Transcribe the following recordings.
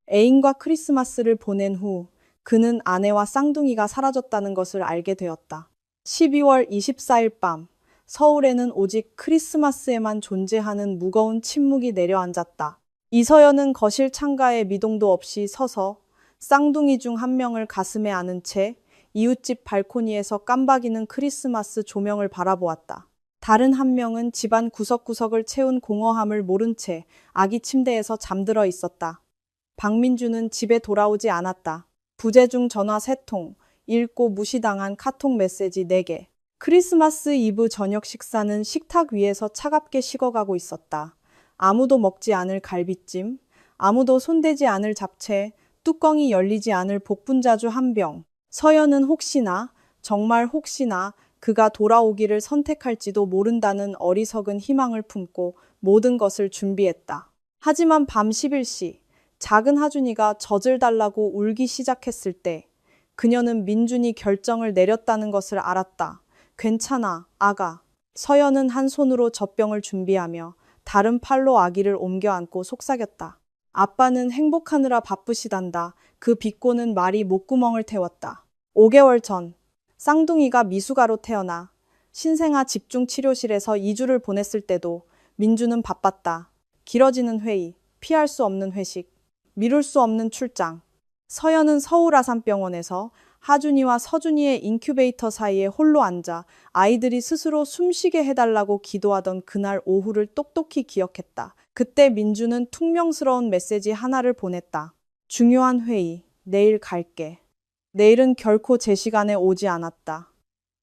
애인과 크리스마스를 보낸 후 그는 아내와 쌍둥이가 사라졌다는 것을 알게 되었다. 12월 24일 밤, 서울에는 오직 크리스마스에만 존재하는 무거운 침묵이 내려앉았다. 이서연은 거실 창가에 미동도 없이 서서 쌍둥이 중 한 명을 가슴에 안은 채 이웃집 발코니에서 깜박이는 크리스마스 조명을 바라보았다. 다른 한 명은 집안 구석구석을 채운 공허함을 모른 채 아기 침대에서 잠들어 있었다. 박민주는 집에 돌아오지 않았다. 부재중 전화 3통, 읽고 무시당한 카톡 메시지 4개. 크리스마스 이브 저녁 식사는 식탁 위에서 차갑게 식어가고 있었다. 아무도 먹지 않을 갈비찜, 아무도 손대지 않을 잡채, 뚜껑이 열리지 않을 복분자주 한 병. 서연은 혹시나, 정말 혹시나 그가 돌아오기를 선택할지도 모른다는 어리석은 희망을 품고 모든 것을 준비했다. 하지만 밤 11시, 작은 하준이가 젖을 달라고 울기 시작했을 때 그녀는 민준이 결정을 내렸다는 것을 알았다. 괜찮아, 아가. 서연은 한 손으로 젖병을 준비하며 다른 팔로 아기를 옮겨 안고 속삭였다. 아빠는 행복하느라 바쁘시단다. 그 비꼬는 말이 목구멍을 태웠다. 5개월 전, 쌍둥이가 미숙아로 태어나 신생아 집중치료실에서 2주를 보냈을 때도 민주는 바빴다. 길어지는 회의, 피할 수 없는 회식, 미룰 수 없는 출장. 서연은 서울 아산병원에서 하준이와 서준이의 인큐베이터 사이에 홀로 앉아 아이들이 스스로 숨쉬게 해달라고 기도하던 그날 오후를 똑똑히 기억했다. 그때 민주는 퉁명스러운 메시지 하나를 보냈다. 중요한 회의, 내일 갈게. 내일은 결코 제 시간에 오지 않았다.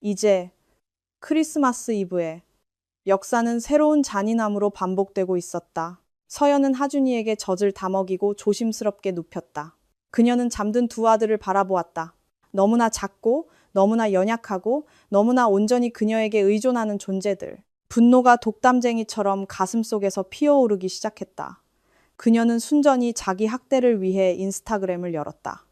이제 크리스마스 이브에 역사는 새로운 잔인함으로 반복되고 있었다. 서연은 하준이에게 젖을 다 먹이고 조심스럽게 눕혔다. 그녀는 잠든 두 아들을 바라보았다. 너무나 작고, 너무나 연약하고, 너무나 온전히 그녀에게 의존하는 존재들. 분노가 독담쟁이처럼 가슴속에서 피어오르기 시작했다. 그녀는 순전히 자기 학대를 위해 인스타그램을 열었다.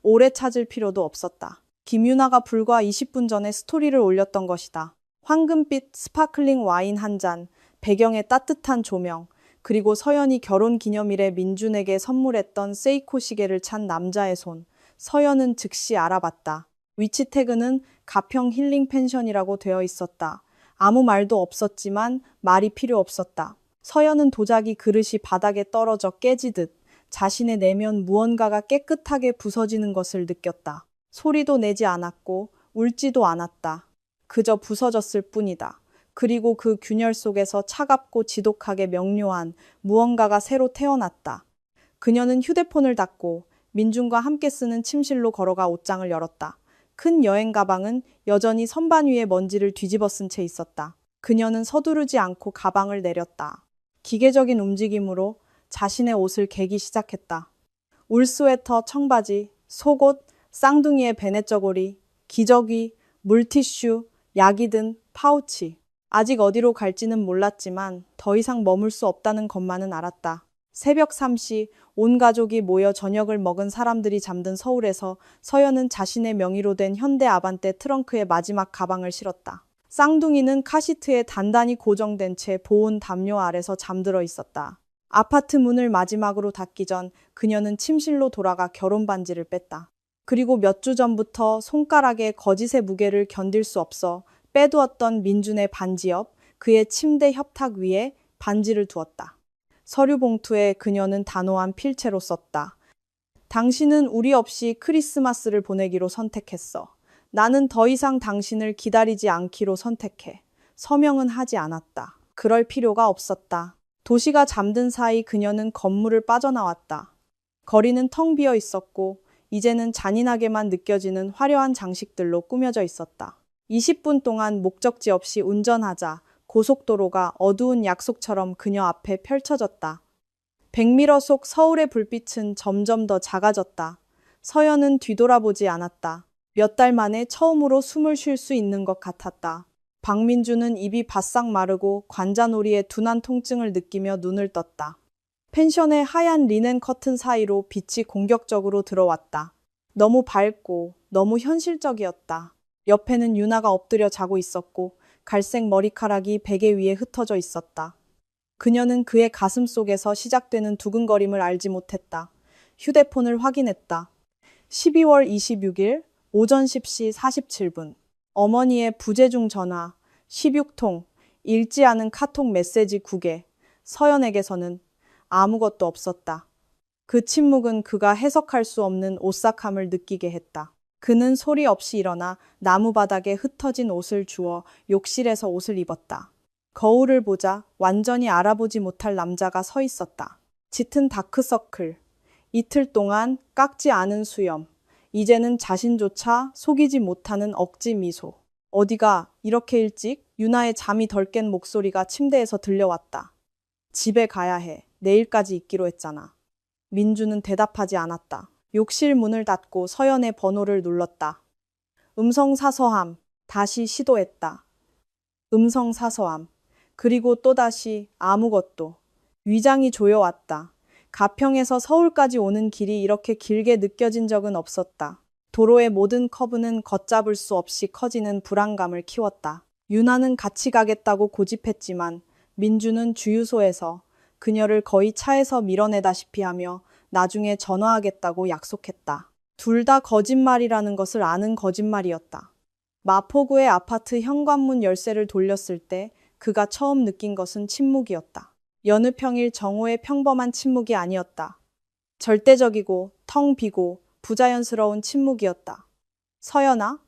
오래 찾을 필요도 없었다. 김유나가 불과 20분 전에 스토리를 올렸던 것이다. 황금빛 스파클링 와인 한 잔, 배경에 따뜻한 조명, 그리고 서연이 결혼 기념일에 민준에게 선물했던 세이코 시계를 찬 남자의 손. 서연은 즉시 알아봤다. 위치 태그는 가평 힐링 펜션이라고 되어 있었다. 아무 말도 없었지만 말이 필요 없었다. 서연은 도자기 그릇이 바닥에 떨어져 깨지듯 자신의 내면 무언가가 깨끗하게 부서지는 것을 느꼈다. 소리도 내지 않았고 울지도 않았다. 그저 부서졌을 뿐이다. 그리고 그 균열 속에서 차갑고 지독하게 명료한 무언가가 새로 태어났다. 그녀는 휴대폰을 닫고 민준과 함께 쓰는 침실로 걸어가 옷장을 열었다. 큰 여행 가방은 여전히 선반 위에 먼지를 뒤집어 쓴 채 있었다. 그녀는 서두르지 않고 가방을 내렸다. 기계적인 움직임으로 자신의 옷을 개기 시작했다. 울 스웨터, 청바지, 속옷, 쌍둥이의 베넷 저고리, 기저귀, 물티슈, 약이 든 파우치. 아직 어디로 갈지는 몰랐지만 더 이상 머물 수 없다는 것만은 알았다. 새벽 3시 온 가족이 모여 저녁을 먹은 사람들이 잠든 서울에서 서연은 자신의 명의로 된 현대 아반떼 트렁크에 마지막 가방을 실었다. 쌍둥이는 카시트에 단단히 고정된 채 보온 담요 아래서 잠들어 있었다. 아파트 문을 마지막으로 닫기 전 그녀는 침실로 돌아가 결혼 반지를 뺐다. 그리고 몇 주 전부터 손가락에 거짓의 무게를 견딜 수 없어 빼두었던 민준의 반지 옆 그의 침대 협탁 위에 반지를 두었다. 서류 봉투에 그녀는 단호한 필체로 썼다. 당신은 우리 없이 크리스마스를 보내기로 선택했어. 나는 더 이상 당신을 기다리지 않기로 선택해. 서명은 하지 않았다. 그럴 필요가 없었다. 도시가 잠든 사이 그녀는 건물을 빠져나왔다. 거리는 텅 비어 있었고 이제는 잔인하게만 느껴지는 화려한 장식들로 꾸며져 있었다. 20분 동안 목적지 없이 운전하자 고속도로가 어두운 약속처럼 그녀 앞에 펼쳐졌다. 백미러 속 서울의 불빛은 점점 더 작아졌다. 서연은 뒤돌아보지 않았다. 몇 달 만에 처음으로 숨을 쉴 수 있는 것 같았다. 박민주는 입이 바싹 마르고 관자놀이의 둔한 통증을 느끼며 눈을 떴다. 펜션의 하얀 리넨 커튼 사이로 빛이 공격적으로 들어왔다. 너무 밝고 너무 현실적이었다. 옆에는 유나가 엎드려 자고 있었고 갈색 머리카락이 베개 위에 흩어져 있었다. 그녀는 그의 가슴 속에서 시작되는 두근거림을 알지 못했다. 휴대폰을 확인했다. 12월 26일 오전 10시 47분. 어머니의 부재중 전화 16통, 읽지 않은 카톡 메시지 9개. 서연에게서는 아무것도 없었다. 그 침묵은 그가 해석할 수 없는 오싹함을 느끼게 했다. 그는 소리 없이 일어나 나무바닥에 흩어진 옷을 주워 욕실에서 옷을 입었다. 거울을 보자 완전히 알아보지 못할 남자가 서 있었다. 짙은 다크서클, 이틀 동안 깎지 않은 수염, 이제는 자신조차 속이지 못하는 억지 미소. 어디가 이렇게 일찍? 유나의 잠이 덜 깬 목소리가 침대에서 들려왔다. 집에 가야 해. 내일까지 있기로 했잖아. 민주는 대답하지 않았다. 욕실 문을 닫고 서연의 번호를 눌렀다. 음성사서함. 다시 시도했다. 음성사서함. 그리고 또다시 아무것도. 위장이 조여왔다. 가평에서 서울까지 오는 길이 이렇게 길게 느껴진 적은 없었다. 도로의 모든 커브는 걷잡을 수 없이 커지는 불안감을 키웠다. 유나는 같이 가겠다고 고집했지만 민주는 주유소에서 그녀를 거의 차에서 밀어내다시피 하며 나중에 전화하겠다고 약속했다. 둘 다 거짓말이라는 것을 아는 거짓말이었다. 마포구의 아파트 현관문 열쇠를 돌렸을 때 그가 처음 느낀 것은 침묵이었다. 여느 평일 정오의 평범한 침묵이 아니었다. 절대적이고 텅 비고 부자연스러운 침묵이었다. 서연아?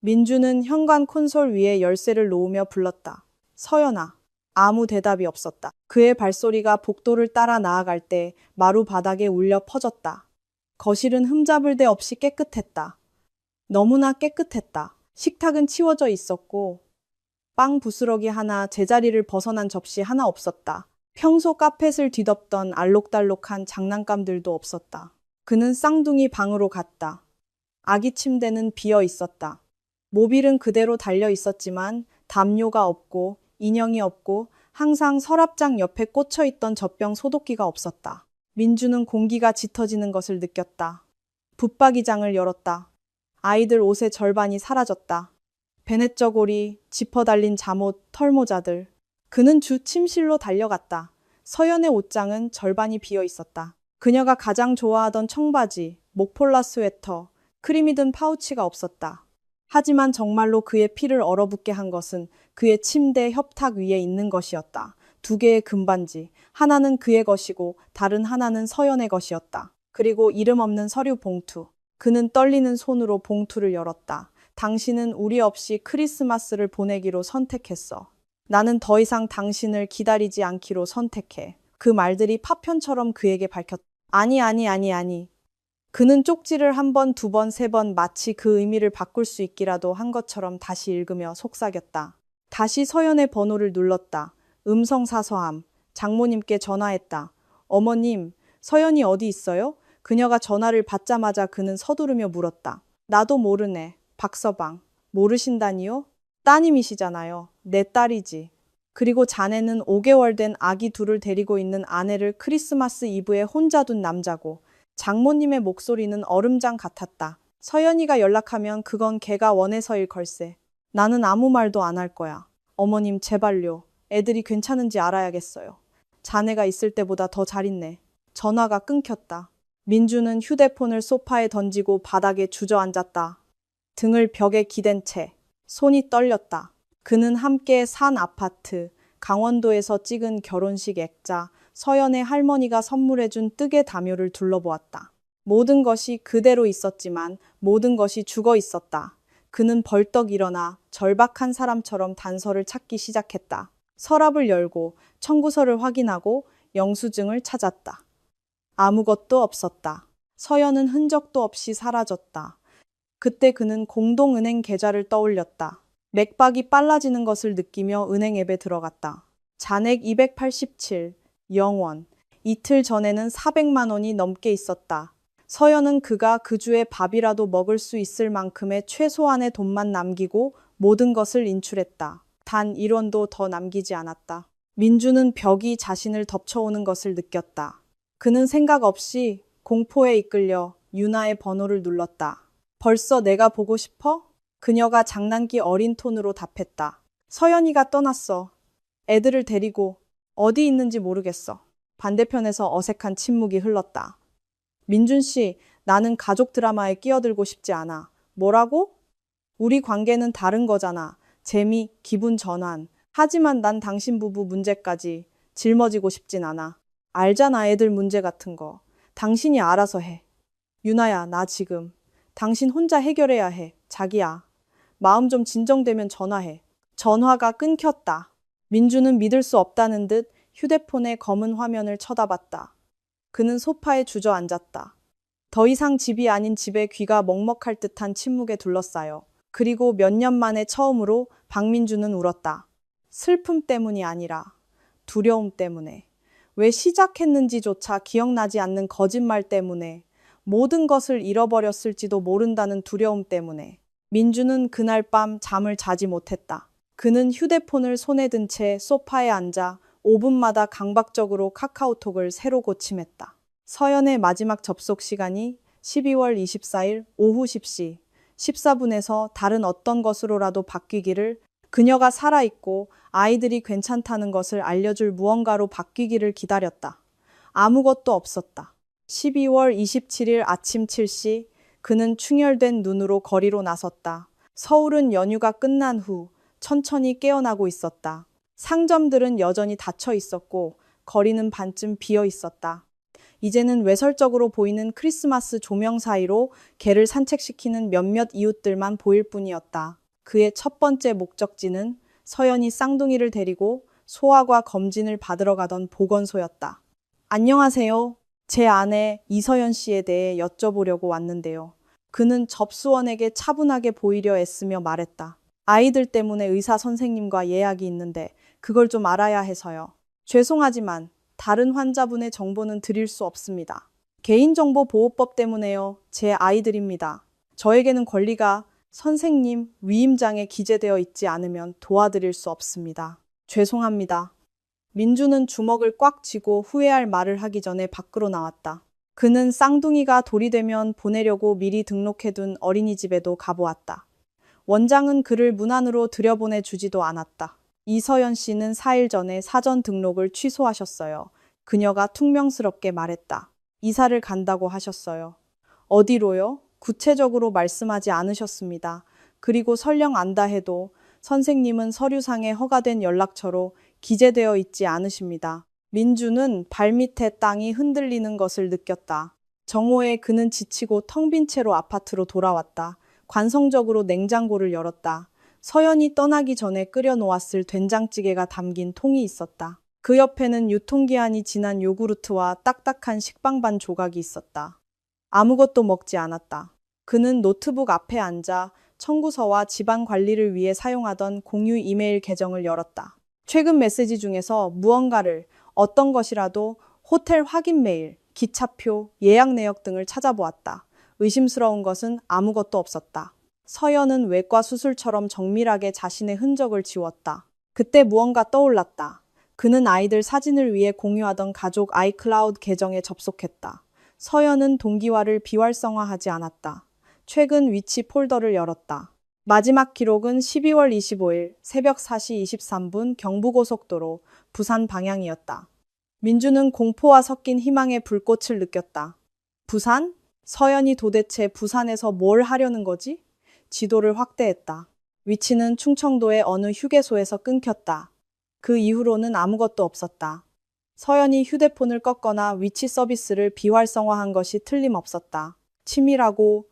민주는 현관 콘솔 위에 열쇠를 놓으며 불렀다. 서연아. 아무 대답이 없었다. 그의 발소리가 복도를 따라 나아갈 때 마루 바닥에 울려 퍼졌다. 거실은 흠잡을 데 없이 깨끗했다. 너무나 깨끗했다. 식탁은 치워져 있었고 빵 부스러기 하나, 제자리를 벗어난 접시 하나 없었다. 평소 카펫을 뒤덮던 알록달록한 장난감들도 없었다. 그는 쌍둥이 방으로 갔다. 아기 침대는 비어 있었다. 모빌은 그대로 달려 있었지만 담요가 없고 인형이 없고 항상 서랍장 옆에 꽂혀 있던 젖병 소독기가 없었다. 민주는 공기가 짙어지는 것을 느꼈다. 붙박이장을 열었다. 아이들 옷의 절반이 사라졌다. 베넷 저고리, 지퍼 달린 잠옷, 털모자들. 그는 주 침실로 달려갔다. 서연의 옷장은 절반이 비어 있었다. 그녀가 가장 좋아하던 청바지, 목폴라 스웨터, 크림이 든 파우치가 없었다. 하지만 정말로 그의 피를 얼어붙게 한 것은 그의 침대 협탁 위에 있는 것이었다. 두 개의 금반지, 하나는 그의 것이고 다른 하나는 서연의 것이었다. 그리고 이름 없는 서류 봉투. 그는 떨리는 손으로 봉투를 열었다. 당신은 우리 없이 크리스마스를 보내기로 선택했어. 나는 더 이상 당신을 기다리지 않기로 선택해. 그 말들이 파편처럼 그에게 밝혔다. 아니. 그는 쪽지를 한 번, 두 번, 세 번 마치 그 의미를 바꿀 수 있기라도 한 것처럼 다시 읽으며 속삭였다. 다시 서연의 번호를 눌렀다. 음성사서함. 장모님께 전화했다. 어머님, 서연이 어디 있어요? 그녀가 전화를 받자마자 그는 서두르며 물었다. 나도 모르네. 박서방. 모르신다니요? 따님이시잖아요. 내 딸이지. 그리고 자네는 5개월 된 아기 둘을 데리고 있는 아내를 크리스마스 이브에 혼자 둔 남자고. 장모님의 목소리는 얼음장 같았다. 서연이가 연락하면 그건 걔가 원해서일 걸세. 나는 아무 말도 안 할 거야. 어머님 제발요. 애들이 괜찮은지 알아야겠어요. 자네가 있을 때보다 더 잘 있네. 전화가 끊겼다. 민주는 휴대폰을 소파에 던지고 바닥에 주저앉았다. 등을 벽에 기댄 채 손이 떨렸다. 그는 함께 산 아파트, 강원도에서 찍은 결혼식 액자, 서연의 할머니가 선물해준 뜨개 담요를 둘러보았다. 모든 것이 그대로 있었지만 모든 것이 죽어 있었다. 그는 벌떡 일어나 절박한 사람처럼 단서를 찾기 시작했다. 서랍을 열고 청구서를 확인하고 영수증을 찾았다. 아무것도 없었다. 서연은 흔적도 없이 사라졌다. 그때 그는 공동은행 계좌를 떠올렸다. 맥박이 빨라지는 것을 느끼며 은행 앱에 들어갔다. 잔액 287, 0원. 이틀 전에는 400만 원이 넘게 있었다. 서연은 그가 그 주에 밥이라도 먹을 수 있을 만큼의 최소한의 돈만 남기고 모든 것을 인출했다. 단 1원도 더 남기지 않았다. 민주는 벽이 자신을 덮쳐오는 것을 느꼈다. 그는 생각 없이 공포에 이끌려 유나의 번호를 눌렀다. 벌써 내가 보고 싶어? 그녀가 장난기 어린 톤으로 답했다. 서연이가 떠났어. 애들을 데리고 어디 있는지 모르겠어. 반대편에서 어색한 침묵이 흘렀다. 민준 씨, 나는 가족 드라마에 끼어들고 싶지 않아. 뭐라고? 우리 관계는 다른 거잖아. 재미, 기분 전환. 하지만 난 당신 부부 문제까지 짊어지고 싶진 않아. 알잖아, 애들 문제 같은 거. 당신이 알아서 해. 유나야, 나 지금 당신 혼자 해결해야 해. 자기야. 마음 좀 진정되면 전화해. 전화가 끊겼다. 민주는 믿을 수 없다는 듯 휴대폰의 검은 화면을 쳐다봤다. 그는 소파에 주저앉았다. 더 이상 집이 아닌 집에 귀가 먹먹할 듯한 침묵에 둘러싸여. 그리고 몇 년 만에 처음으로 박민주는 울었다. 슬픔 때문이 아니라 두려움 때문에. 왜 시작했는지조차 기억나지 않는 거짓말 때문에. 모든 것을 잃어버렸을지도 모른다는 두려움 때문에. 민주는 그날 밤 잠을 자지 못했다. 그는 휴대폰을 손에 든 채 소파에 앉아 5분마다 강박적으로 카카오톡을 새로 고침했다. 서연의 마지막 접속 시간이 12월 24일 오후 10시 14분에서 다른 어떤 것으로라도 바뀌기를, 그녀가 살아있고 아이들이 괜찮다는 것을 알려줄 무언가로 바뀌기를 기다렸다. 아무것도 없었다. 12월 27일 아침 7시 그는 충혈된 눈으로 거리로 나섰다. 서울은 연휴가 끝난 후 천천히 깨어나고 있었다. 상점들은 여전히 닫혀 있었고 거리는 반쯤 비어 있었다. 이제는 외설적으로 보이는 크리스마스 조명 사이로 개를 산책시키는 몇몇 이웃들만 보일 뿐이었다. 그의 첫 번째 목적지는 서연이 쌍둥이를 데리고 소아과 검진을 받으러 가던 보건소였다. 안녕하세요. 제 아내 이서연 씨에 대해 여쭤보려고 왔는데요. 그는 접수원에게 차분하게 보이려 애쓰며 말했다. 아이들 때문에 의사 선생님과 예약이 있는데 그걸 좀 알아야 해서요. 죄송하지만 다른 환자분의 정보는 드릴 수 없습니다. 개인정보보호법 때문에요. 제 아이들입니다. 저에게는 권리가 선생님 위임장에 기재되어 있지 않으면 도와드릴 수 없습니다. 죄송합니다. 민주는 주먹을 꽉 쥐고 후회할 말을 하기 전에 밖으로 나왔다. 그는 쌍둥이가 돌이 되면 보내려고 미리 등록해둔 어린이집에도 가보았다. 원장은 그를 문 안으로 들여보내 주지도 않았다. 이서연 씨는 4일 전에 사전 등록을 취소하셨어요. 그녀가 퉁명스럽게 말했다. 이사를 간다고 하셨어요. 어디로요? 구체적으로 말씀하지 않으셨습니다. 그리고 설령 안다 해도 선생님은 서류상에 허가된 연락처로 기재되어 있지 않으십니다. 민주는 발밑에 땅이 흔들리는 것을 느꼈다. 정오에 그는 지치고 텅 빈 채로 아파트로 돌아왔다. 관성적으로 냉장고를 열었다. 서연이 떠나기 전에 끓여 놓았을 된장찌개가 담긴 통이 있었다. 그 옆에는 유통기한이 지난 요구르트와 딱딱한 식빵반 조각이 있었다. 아무것도 먹지 않았다. 그는 노트북 앞에 앉아 청구서와 집안 관리를 위해 사용하던 공유 이메일 계정을 열었다. 최근 메시지 중에서 무언가를, 어떤 것이라도 호텔 확인 메일, 기차표, 예약 내역 등을 찾아보았다. 의심스러운 것은 아무것도 없었다. 서연은 외과 수술처럼 정밀하게 자신의 흔적을 지웠다. 그때 무언가 떠올랐다. 그는 아이들 사진을 위해 공유하던 가족 아이클라우드 계정에 접속했다. 서연은 동기화를 비활성화하지 않았다. 최근 위치 폴더를 열었다. 마지막 기록은 12월 25일 새벽 4시 23분 경부고속도로 부산 방향이었다. 민주는 공포와 섞인 희망의 불꽃을 느꼈다. 부산? 서연이 도대체 부산에서 뭘 하려는 거지? 지도를 확대했다. 위치는 충청도의 어느 휴게소에서 끊겼다. 그 이후로는 아무것도 없었다. 서연이 휴대폰을 껐거나 위치 서비스를 비활성화한 것이 틀림없었다. 치밀하고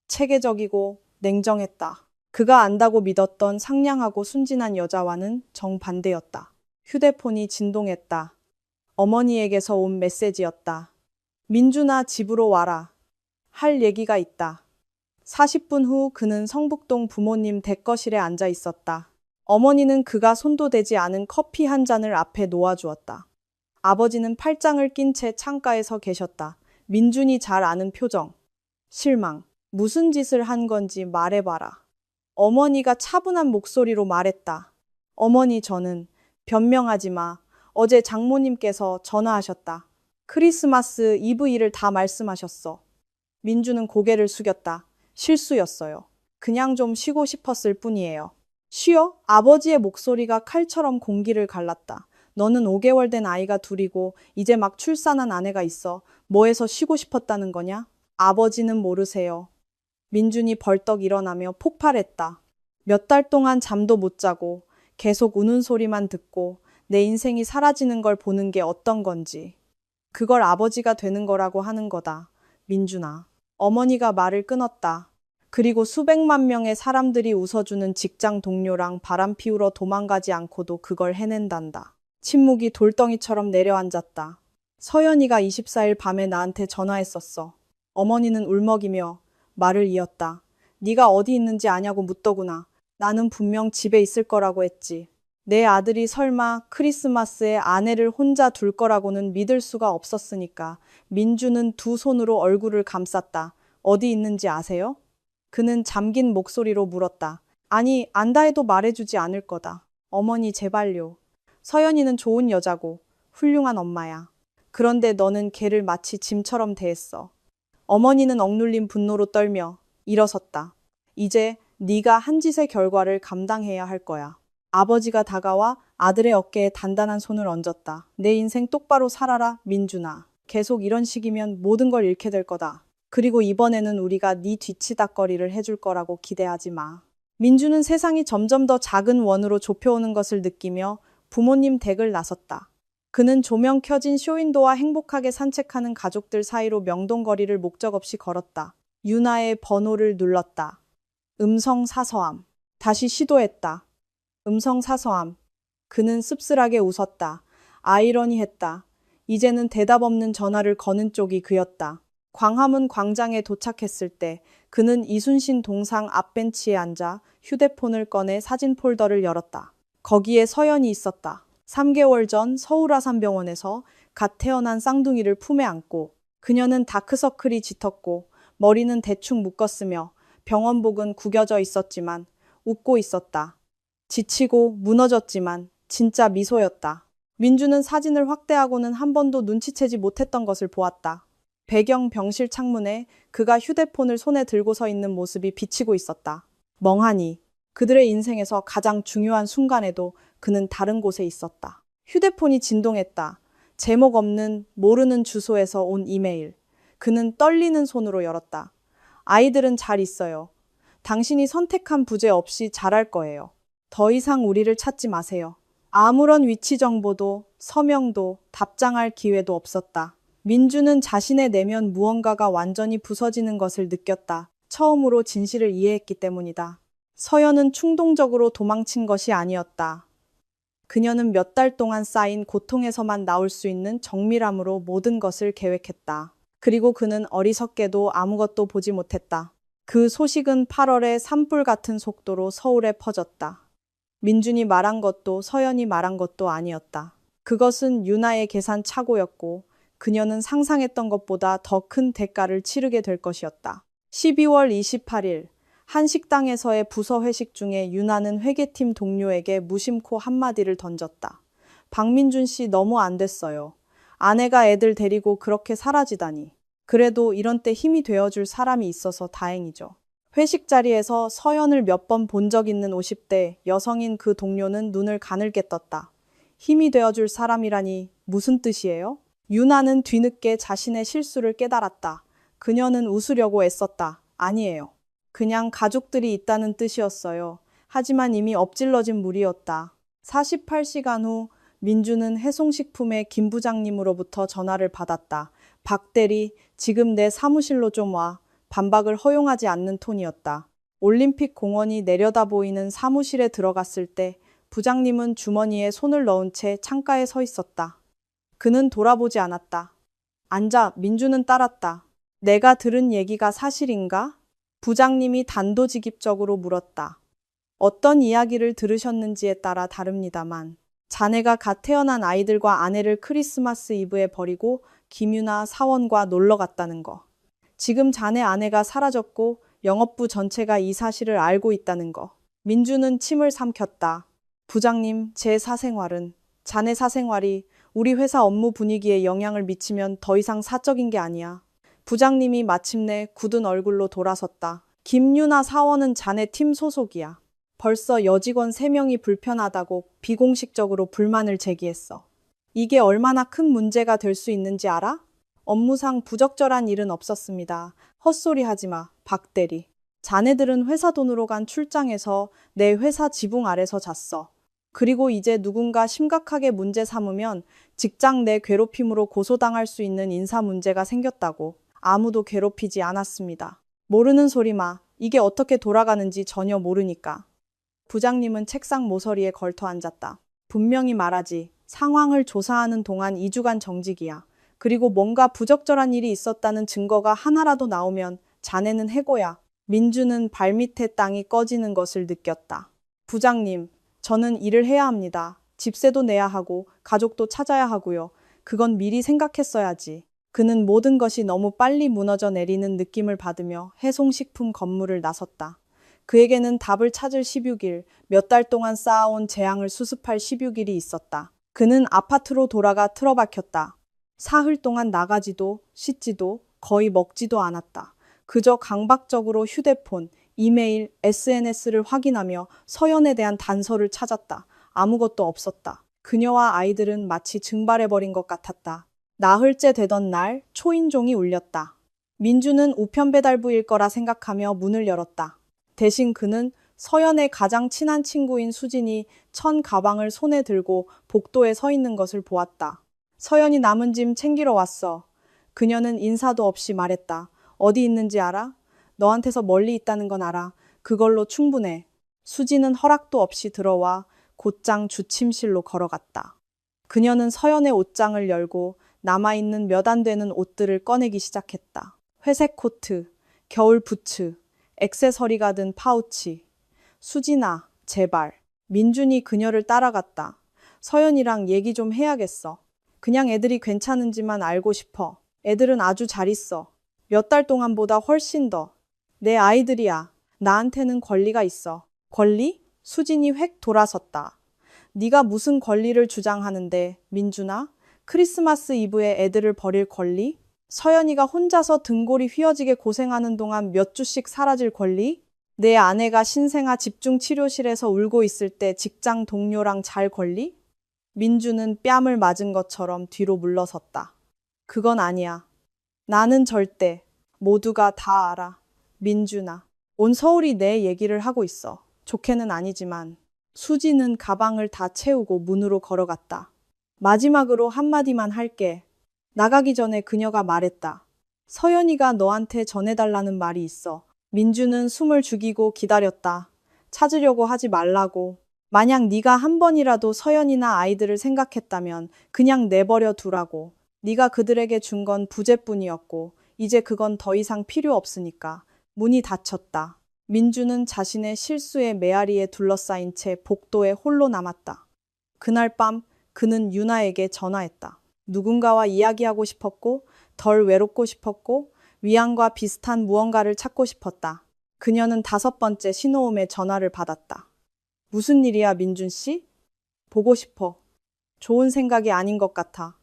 체계적이고 냉정했다. 그가 안다고 믿었던 상냥하고 순진한 여자와는 정반대였다. 휴대폰이 진동했다. 어머니에게서 온 메시지였다. 민준아, 집으로 와라. 할 얘기가 있다. 40분 후 그는 성북동 부모님 대거실에 앉아 있었다. 어머니는 그가 손도 대지 않은 커피 한 잔을 앞에 놓아주었다. 아버지는 팔짱을 낀 채 창가에 서 계셨다. 민준이 잘 아는 표정. 실망. 무슨 짓을 한 건지 말해봐라. 어머니가 차분한 목소리로 말했다. 어머니, 저는 변명하지 마. 어제 장모님께서 전화하셨다. 크리스마스 이브 일을 다 말씀하셨어. 민주는 고개를 숙였다. 실수였어요. 그냥 좀 쉬고 싶었을 뿐이에요. 쉬어? 아버지의 목소리가 칼처럼 공기를 갈랐다. 너는 5개월 된 아이가 둘이고 이제 막 출산한 아내가 있어. 뭐해서 쉬고 싶었다는 거냐? 아버지는 모르세요. 민준이 벌떡 일어나며 폭발했다. 몇 달 동안 잠도 못 자고 계속 우는 소리만 듣고 내 인생이 사라지는 걸 보는 게 어떤 건지. 그걸 아버지가 되는 거라고 하는 거다. 민준아. 어머니가 말을 끊었다. 그리고 수백만 명의 사람들이 웃어주는 직장 동료랑 바람 피우러 도망가지 않고도 그걸 해낸단다. 침묵이 돌덩이처럼 내려앉았다. 서연이가 24일 밤에 나한테 전화했었어. 어머니는 울먹이며 말을 이었다. 네가 어디 있는지 아냐고 묻더구나. 나는 분명 집에 있을 거라고 했지. 내 아들이 설마 크리스마스에 아내를 혼자 둘 거라고는 믿을 수가 없었으니까. 민주는 두 손으로 얼굴을 감쌌다. 어디 있는지 아세요? 그는 잠긴 목소리로 물었다. 아니, 안다 해도 말해주지 않을 거다. 어머니 제발요. 서연이는 좋은 여자고 훌륭한 엄마야. 그런데 너는 걔를 마치 짐처럼 대했어. 어머니는 억눌린 분노로 떨며 일어섰다. 이제 네가 한 짓의 결과를 감당해야 할 거야. 아버지가 다가와 아들의 어깨에 단단한 손을 얹었다. 내 인생 똑바로 살아라, 민준아. 계속 이런 식이면 모든 걸 잃게 될 거다. 그리고 이번에는 우리가 네 뒤치다꺼리를 해줄 거라고 기대하지 마. 민준은 세상이 점점 더 작은 원으로 좁혀오는 것을 느끼며 부모님 댁을 나섰다. 그는 조명 켜진 쇼윈도와 행복하게 산책하는 가족들 사이로 명동거리를 목적 없이 걸었다. 유나의 번호를 눌렀다. 음성 사서함. 다시 시도했다. 음성 사서함. 그는 씁쓸하게 웃었다. 아이러니했다. 이제는 대답 없는 전화를 거는 쪽이 그였다. 광화문 광장에 도착했을 때 그는 이순신 동상 앞벤치에 앉아 휴대폰을 꺼내 사진 폴더를 열었다. 거기에 서연이 있었다. 3개월 전 서울 아산병원에서 갓 태어난 쌍둥이를 품에 안고 그녀는 다크서클이 짙었고 머리는 대충 묶었으며 병원복은 구겨져 있었지만 웃고 있었다. 지치고 무너졌지만 진짜 미소였다. 민주는 사진을 확대하고는 한 번도 눈치채지 못했던 것을 보았다. 배경 병실 창문에 그가 휴대폰을 손에 들고 서 있는 모습이 비치고 있었다. 멍하니 그들의 인생에서 가장 중요한 순간에도 그는 다른 곳에 있었다. 휴대폰이 진동했다. 제목 없는 모르는 주소에서 온 이메일. 그는 떨리는 손으로 열었다. 아이들은 잘 있어요. 당신이 선택한 부재 없이 잘할 거예요. 더 이상 우리를 찾지 마세요. 아무런 위치 정보도 서명도 답장할 기회도 없었다. 민주는 자신의 내면 무언가가 완전히 부서지는 것을 느꼈다. 처음으로 진실을 이해했기 때문이다. 서연은 충동적으로 도망친 것이 아니었다. 그녀는 몇 달 동안 쌓인 고통에서만 나올 수 있는 정밀함으로 모든 것을 계획했다. 그리고 그는 어리석게도 아무것도 보지 못했다. 그 소식은 8월의 산불 같은 속도로 서울에 퍼졌다. 민준이 말한 것도 서연이 말한 것도 아니었다. 그것은 유나의 계산 착오였고 그녀는 상상했던 것보다 더 큰 대가를 치르게 될 것이었다. 12월 28일 한 식당에서의 부서 회식 중에 유나는 회계팀 동료에게 무심코 한마디를 던졌다. 박민준 씨 너무 안 됐어요. 아내가 애들 데리고 그렇게 사라지다니. 그래도 이런 때 힘이 되어줄 사람이 있어서 다행이죠. 회식 자리에서 서연을 몇 번 본 적 있는 50대 여성인 그 동료는 눈을 가늘게 떴다. 힘이 되어줄 사람이라니 무슨 뜻이에요? 유나는 뒤늦게 자신의 실수를 깨달았다. 그녀는 웃으려고 애썼다. 아니에요. 그냥 가족들이 있다는 뜻이었어요. 하지만 이미 엎질러진 물이었다. 48시간 후 민주는 해송식품의 김 부장님으로부터 전화를 받았다. 박 대리, 지금 내 사무실로 좀 와. 반박을 허용하지 않는 톤이었다. 올림픽 공원이 내려다 보이는 사무실에 들어갔을 때 부장님은 주머니에 손을 넣은 채 창가에 서 있었다. 그는 돌아보지 않았다. 앉아, 민주는 따랐다. 내가 들은 얘기가 사실인가? 부장님이 단도직입적으로 물었다. 어떤 이야기를 들으셨는지에 따라 다릅니다만 자네가 갓 태어난 아이들과 아내를 크리스마스 이브에 버리고 김유나 사원과 놀러 갔다는 거. 지금 자네 아내가 사라졌고 영업부 전체가 이 사실을 알고 있다는 거. 민주는 침을 삼켰다. 부장님, 제 사생활은, 자네 사생활이 우리 회사 업무 분위기에 영향을 미치면 더 이상 사적인 게 아니야. 부장님이 마침내 굳은 얼굴로 돌아섰다. 김유나 사원은 자네 팀 소속이야. 벌써 여직원 3명이 불편하다고 비공식적으로 불만을 제기했어. 이게 얼마나 큰 문제가 될 수 있는지 알아? 업무상 부적절한 일은 없었습니다. 헛소리 하지 마, 박 대리. 자네들은 회사 돈으로 간 출장에서 내 회사 지붕 아래서 잤어. 그리고 이제 누군가 심각하게 문제 삼으면 직장 내 괴롭힘으로 고소당할 수 있는 인사 문제가 생겼다고. 아무도 괴롭히지 않았습니다. 모르는 소리 마. 이게 어떻게 돌아가는지 전혀 모르니까. 부장님은 책상 모서리에 걸터 앉았다. 분명히 말하지. 상황을 조사하는 동안 2주간 정직이야. 그리고 뭔가 부적절한 일이 있었다는 증거가 하나라도 나오면 자네는 해고야. 민주는 발밑에 땅이 꺼지는 것을 느꼈다. 부장님, 저는 일을 해야 합니다. 집세도 내야 하고 가족도 찾아야 하고요. 그건 미리 생각했어야지. 그는 모든 것이 너무 빨리 무너져 내리는 느낌을 받으며 해송식품 건물을 나섰다. 그에게는 답을 찾을 16일, 몇 달 동안 쌓아온 재앙을 수습할 16일이 있었다. 그는 아파트로 돌아가 틀어박혔다. 사흘 동안 나가지도 씻지도 거의 먹지도 않았다. 그저 강박적으로 휴대폰, 이메일, SNS를 확인하며 서연에 대한 단서를 찾았다. 아무것도 없었다. 그녀와 아이들은 마치 증발해버린 것 같았다. 나흘째 되던 날 초인종이 울렸다. 민주는 우편배달부일 거라 생각하며 문을 열었다. 대신 그는 서연의 가장 친한 친구인 수진이 천 가방을 손에 들고 복도에 서 있는 것을 보았다. 서연이 남은 짐 챙기러 왔어. 그녀는 인사도 없이 말했다. 어디 있는지 알아? 너한테서 멀리 있다는 건 알아. 그걸로 충분해. 수진은 허락도 없이 들어와 곧장 주침실로 걸어갔다. 그녀는 서연의 옷장을 열고 남아있는 몇 안 되는 옷들을 꺼내기 시작했다. 회색 코트, 겨울 부츠, 액세서리가 든 파우치. 수진아, 제발. 민준이 그녀를 따라갔다. 서연이랑 얘기 좀 해야겠어. 그냥 애들이 괜찮은지만 알고 싶어. 애들은 아주 잘 있어. 몇 달 동안보다 훨씬 더. 내 아이들이야. 나한테는 권리가 있어. 권리? 수진이 획 돌아섰다. 네가 무슨 권리를 주장하는데, 민준아? 크리스마스 이브에 애들을 버릴 권리? 서연이가 혼자서 등골이 휘어지게 고생하는 동안 몇 주씩 사라질 권리? 내 아내가 신생아 집중치료실에서 울고 있을 때 직장 동료랑 잘 권리? 민주는 뺨을 맞은 것처럼 뒤로 물러섰다. 그건 아니야. 나는 절대. 모두가 다 알아. 민준아. 온 서울이 내 얘기를 하고 있어. 좋게는 아니지만. 수지는 가방을 다 채우고 문으로 걸어갔다. 마지막으로 한마디만 할게. 나가기 전에 그녀가 말했다. 서연이가 너한테 전해달라는 말이 있어. 민주는 숨을 죽이고 기다렸다. 찾으려고 하지 말라고. 만약 네가 한 번이라도 서연이나 아이들을 생각했다면 그냥 내버려 두라고. 네가 그들에게 준 건 부재뿐이었고 이제 그건 더 이상 필요 없으니까. 문이 닫혔다. 민주는 자신의 실수의 메아리에 둘러싸인 채 복도에 홀로 남았다. 그날 밤 그는 유나에게 전화했다. 누군가와 이야기하고 싶었고 덜 외롭고 싶었고 위안과 비슷한 무언가를 찾고 싶었다. 그녀는 5번째 신호음의 전화를 받았다. 무슨 일이야, 민준 씨? 보고 싶어. 좋은 생각이 아닌 것 같아.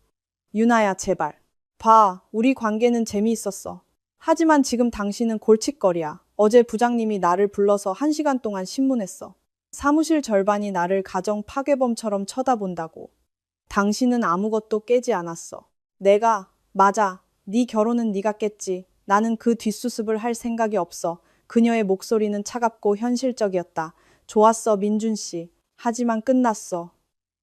유나야, 제발. 봐, 우리 관계는 재미있었어. 하지만 지금 당신은 골칫거리야. 어제 부장님이 나를 불러서 1시간 동안 신문했어. 사무실 절반이 나를 가정 파괴범처럼 쳐다본다고. 당신은 아무것도 깨지 않았어. 맞아. 네 결혼은 네가 깼지. 나는 그 뒷수습을 할 생각이 없어. 그녀의 목소리는 차갑고 현실적이었다. 좋았어, 민준 씨. 하지만 끝났어.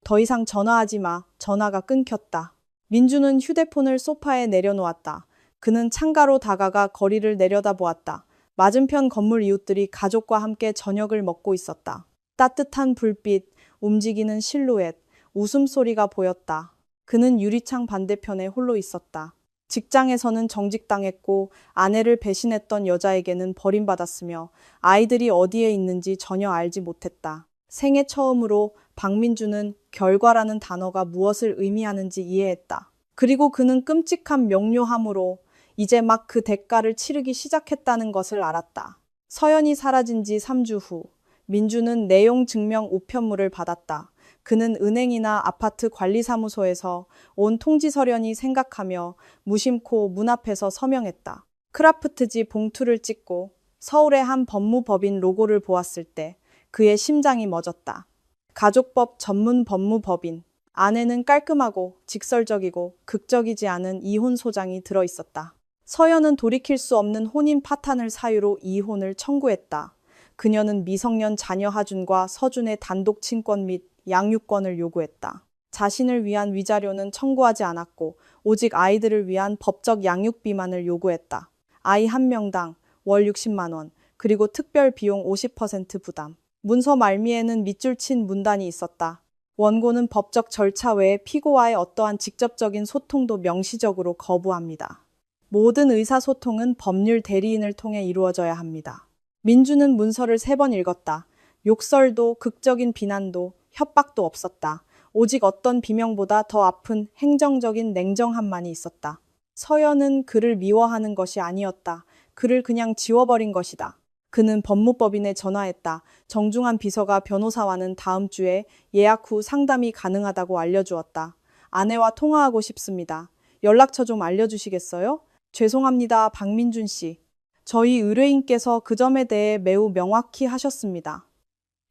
더 이상 전화하지 마. 전화가 끊겼다. 민주는 휴대폰을 소파에 내려놓았다. 그는 창가로 다가가 거리를 내려다보았다. 맞은편 건물 이웃들이 가족과 함께 저녁을 먹고 있었다. 따뜻한 불빛, 움직이는 실루엣, 웃음소리가 보였다. 그는 유리창 반대편에 홀로 있었다. 직장에서는 정직당했고 아내를 배신했던 여자에게는 버림받았으며 아이들이 어디에 있는지 전혀 알지 못했다. 생애 처음으로 박민주는 결과라는 단어가 무엇을 의미하는지 이해했다. 그리고 그는 끔찍한 명료함으로 이제 막 그 대가를 치르기 시작했다는 것을 알았다. 서연이 사라진 지 3주 후, 민주는 내용 증명 우편물을 받았다. 그는 은행이나 아파트 관리사무소에서 온 통지서련이 생각하며 무심코 문 앞에서 서명했다. 크라프트지 봉투를 찍고 서울의 한 법무법인 로고를 보았을 때 그의 심장이 멎었다. 가족법 전문 법무법인. 안에는 깔끔하고 직설적이고 극적이지 않은 이혼 소장이 들어 있었다. 서연은 돌이킬 수 없는 혼인 파탄을 사유로 이혼을 청구했다. 그녀는 미성년 자녀 하준과 서준의 단독 친권 및 양육권을 요구했다. 자신을 위한 위자료는 청구하지 않았고 오직 아이들을 위한 법적 양육비만을 요구했다. 아이 한 명당 월 60만 원, 그리고 특별 비용 50% 부담. 문서 말미에는 밑줄 친 문단이 있었다. 원고는 법적 절차 외에 피고와의 어떠한 직접적인 소통도 명시적으로 거부합니다. 모든 의사소통은 법률 대리인을 통해 이루어져야 합니다. 민주는 문서를 3번 읽었다. 욕설도 극적인 비난도 협박도 없었다. 오직 어떤 비명보다 더 아픈 행정적인 냉정함만이 있었다. 서연은 그를 미워하는 것이 아니었다. 그를 그냥 지워버린 것이다. 그는 법무법인에 전화했다. 정중한 비서가 변호사와는 다음 주에 예약 후 상담이 가능하다고 알려주었다. 아내와 통화하고 싶습니다. 연락처 좀 알려주시겠어요? 죄송합니다, 박민준 씨. 저희 의뢰인께서 그 점에 대해 매우 명확히 하셨습니다.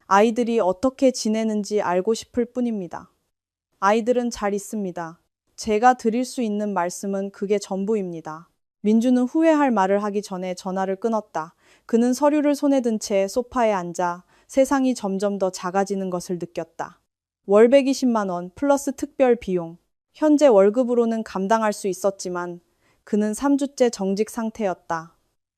아이들이 어떻게 지내는지 알고 싶을 뿐입니다. 아이들은 잘 있습니다. 제가 드릴 수 있는 말씀은 그게 전부입니다. 민주는 후회할 말을 하기 전에 전화를 끊었다. 그는 서류를 손에 든 채 소파에 앉아 세상이 점점 더 작아지는 것을 느꼈다. 월 120만 원 플러스 특별 비용. 현재 월급으로는 감당할 수 있었지만 그는 3주째 정직 상태였다.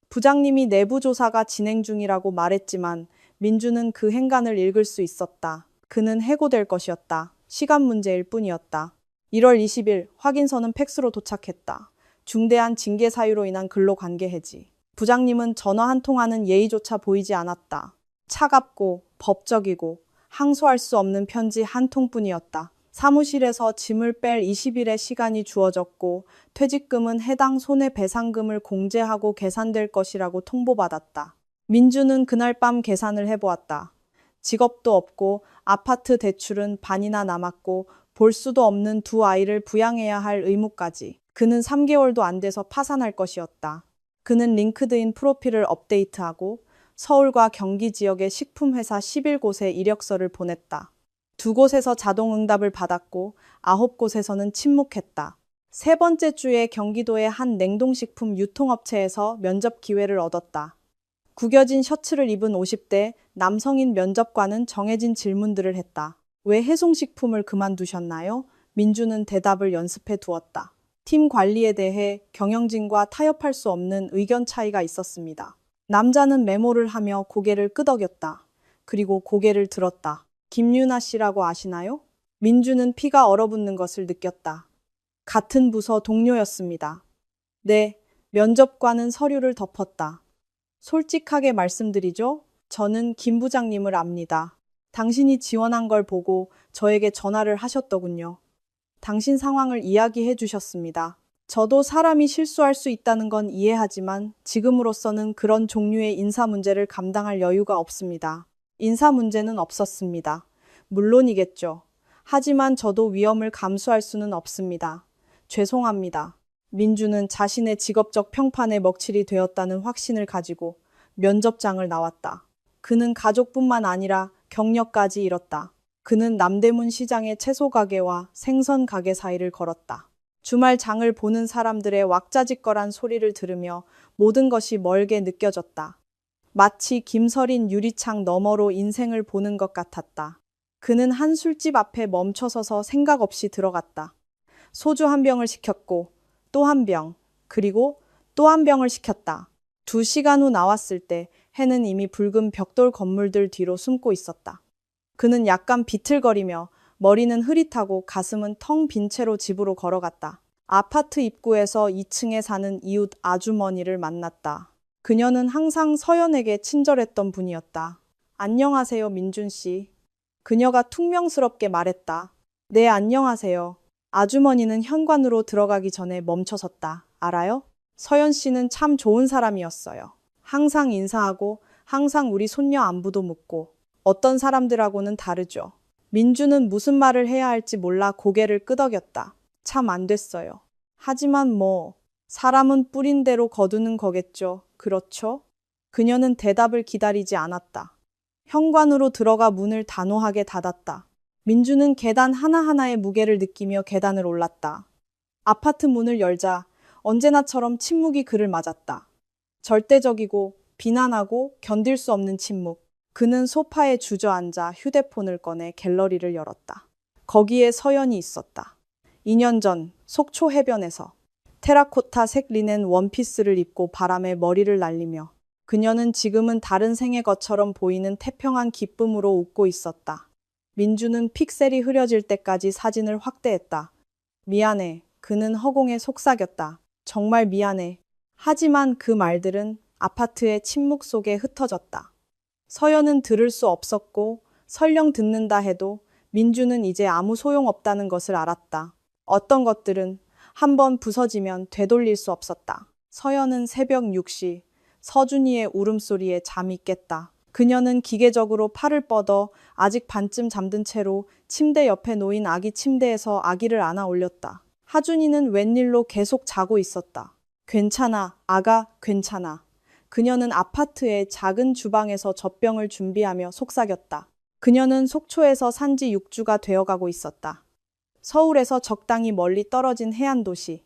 부장님이 내부 조사가 진행 중이라고 말했지만 민주는 그 행간을 읽을 수 있었다. 그는 해고될 것이었다. 시간 문제일 뿐이었다. 1월 20일 확인서는 팩스로 도착했다. 중대한 징계 사유로 인한 근로관계 해지. 부장님은 전화 한 통하는 예의조차 보이지 않았다. 차갑고 법적이고 항소할 수 없는 편지 한 통뿐이었다. 사무실에서 짐을 뺄 20일의 시간이 주어졌고 퇴직금은 해당 손해배상금을 공제하고 계산될 것이라고 통보받았다. 민주는 그날 밤 계산을 해보았다. 직업도 없고 아파트 대출은 반이나 남았고 볼 수도 없는 2아이를 부양해야 할 의무까지. 그는 3개월도 안 돼서 파산할 것이었다. 그는 링크드인 프로필을 업데이트하고 서울과 경기 지역의 식품회사 11곳에 이력서를 보냈다. 2곳에서 자동 응답을 받았고 9곳에서는 침묵했다. 3번째 주에 경기도의 한 냉동식품 유통업체에서 면접 기회를 얻었다. 구겨진 셔츠를 입은 50대 남성인 면접관은 정해진 질문들을 했다. 왜 해송식품을 그만두셨나요? 민주는 대답을 연습해 두었다. 팀 관리에 대해 경영진과 타협할 수 없는 의견 차이가 있었습니다. 남자는 메모를 하며 고개를 끄덕였다. 그리고 고개를 들었다. 김유나 씨라고 아시나요? 민주는 피가 얼어붙는 것을 느꼈다. 같은 부서 동료였습니다. 네, 면접관은 서류를 덮었다. 솔직하게 말씀드리죠. 저는 김 부장님을 압니다. 당신이 지원한 걸 보고 저에게 전화를 하셨더군요. 당신 상황을 이야기해 주셨습니다. 저도 사람이 실수할 수 있다는 건 이해하지만 지금으로서는 그런 종류의 인사 문제를 감당할 여유가 없습니다. 인사 문제는 없었습니다. 물론이겠죠. 하지만 저도 위험을 감수할 수는 없습니다. 죄송합니다. 민주는 자신의 직업적 평판에 먹칠이 되었다는 확신을 가지고 면접장을 나왔다. 그는 가족뿐만 아니라 경력까지 잃었다. 그는 남대문 시장의 채소 가게와 생선 가게 사이를 걸었다. 주말 장을 보는 사람들의 왁자지껄한 소리를 들으며 모든 것이 멀게 느껴졌다. 마치 김서린 유리창 너머로 인생을 보는 것 같았다. 그는 한 술집 앞에 멈춰서서 생각 없이 들어갔다. 소주 한 병을 시켰고 또 한 병, 그리고 또 한 병을 시켰다. 2시간 후 나왔을 때 해는 이미 붉은 벽돌 건물들 뒤로 숨고 있었다. 그는 약간 비틀거리며 머리는 흐릿하고 가슴은 텅 빈 채로 집으로 걸어갔다. 아파트 입구에서 2층에 사는 이웃 아주머니를 만났다. 그녀는 항상 서연에게 친절했던 분이었다. 안녕하세요, 민준 씨. 그녀가 퉁명스럽게 말했다. 네, 안녕하세요. 아주머니는 현관으로 들어가기 전에 멈춰섰다. 알아요? 서연 씨는 참 좋은 사람이었어요. 항상 인사하고 항상 우리 손녀 안부도 묻고 어떤 사람들하고는 다르죠. 민주는 무슨 말을 해야 할지 몰라 고개를 끄덕였다. 참 안 됐어요. 하지만 사람은 뿌린 대로 거두는 거겠죠. 그렇죠? 그녀는 대답을 기다리지 않았다. 현관으로 들어가 문을 단호하게 닫았다. 민주는 계단 하나하나의 무게를 느끼며 계단을 올랐다. 아파트 문을 열자 언제나처럼 침묵이 그를 맞았다. 절대적이고 비난하고 견딜 수 없는 침묵. 그는 소파에 주저앉아 휴대폰을 꺼내 갤러리를 열었다. 거기에 서연이 있었다. 2년 전 속초 해변에서 테라코타색 리넨 원피스를 입고 바람에 머리를 날리며 그녀는 지금은 다른 생의 것처럼 보이는 태평한 기쁨으로 웃고 있었다. 민주는 픽셀이 흐려질 때까지 사진을 확대했다. 미안해. 그는 허공에 속삭였다. 정말 미안해. 하지만 그 말들은 아파트의 침묵 속에 흩어졌다. 서연은 들을 수 없었고 설령 듣는다 해도 민주는 이제 아무 소용없다는 것을 알았다. 어떤 것들은 한번 부서지면 되돌릴 수 없었다. 서연은 새벽 6시 서준이의 울음소리에 잠이 깼다. 그녀는 기계적으로 팔을 뻗어 아직 반쯤 잠든 채로 침대 옆에 놓인 아기 침대에서 아기를 안아 올렸다. 하준이는 웬일로 계속 자고 있었다. 괜찮아, 아가, 괜찮아. 그녀는 아파트의 작은 주방에서 젖병을 준비하며 속삭였다. 그녀는 속초에서 산지 6주가 되어가고 있었다. 서울에서 적당히 멀리 떨어진 해안도시.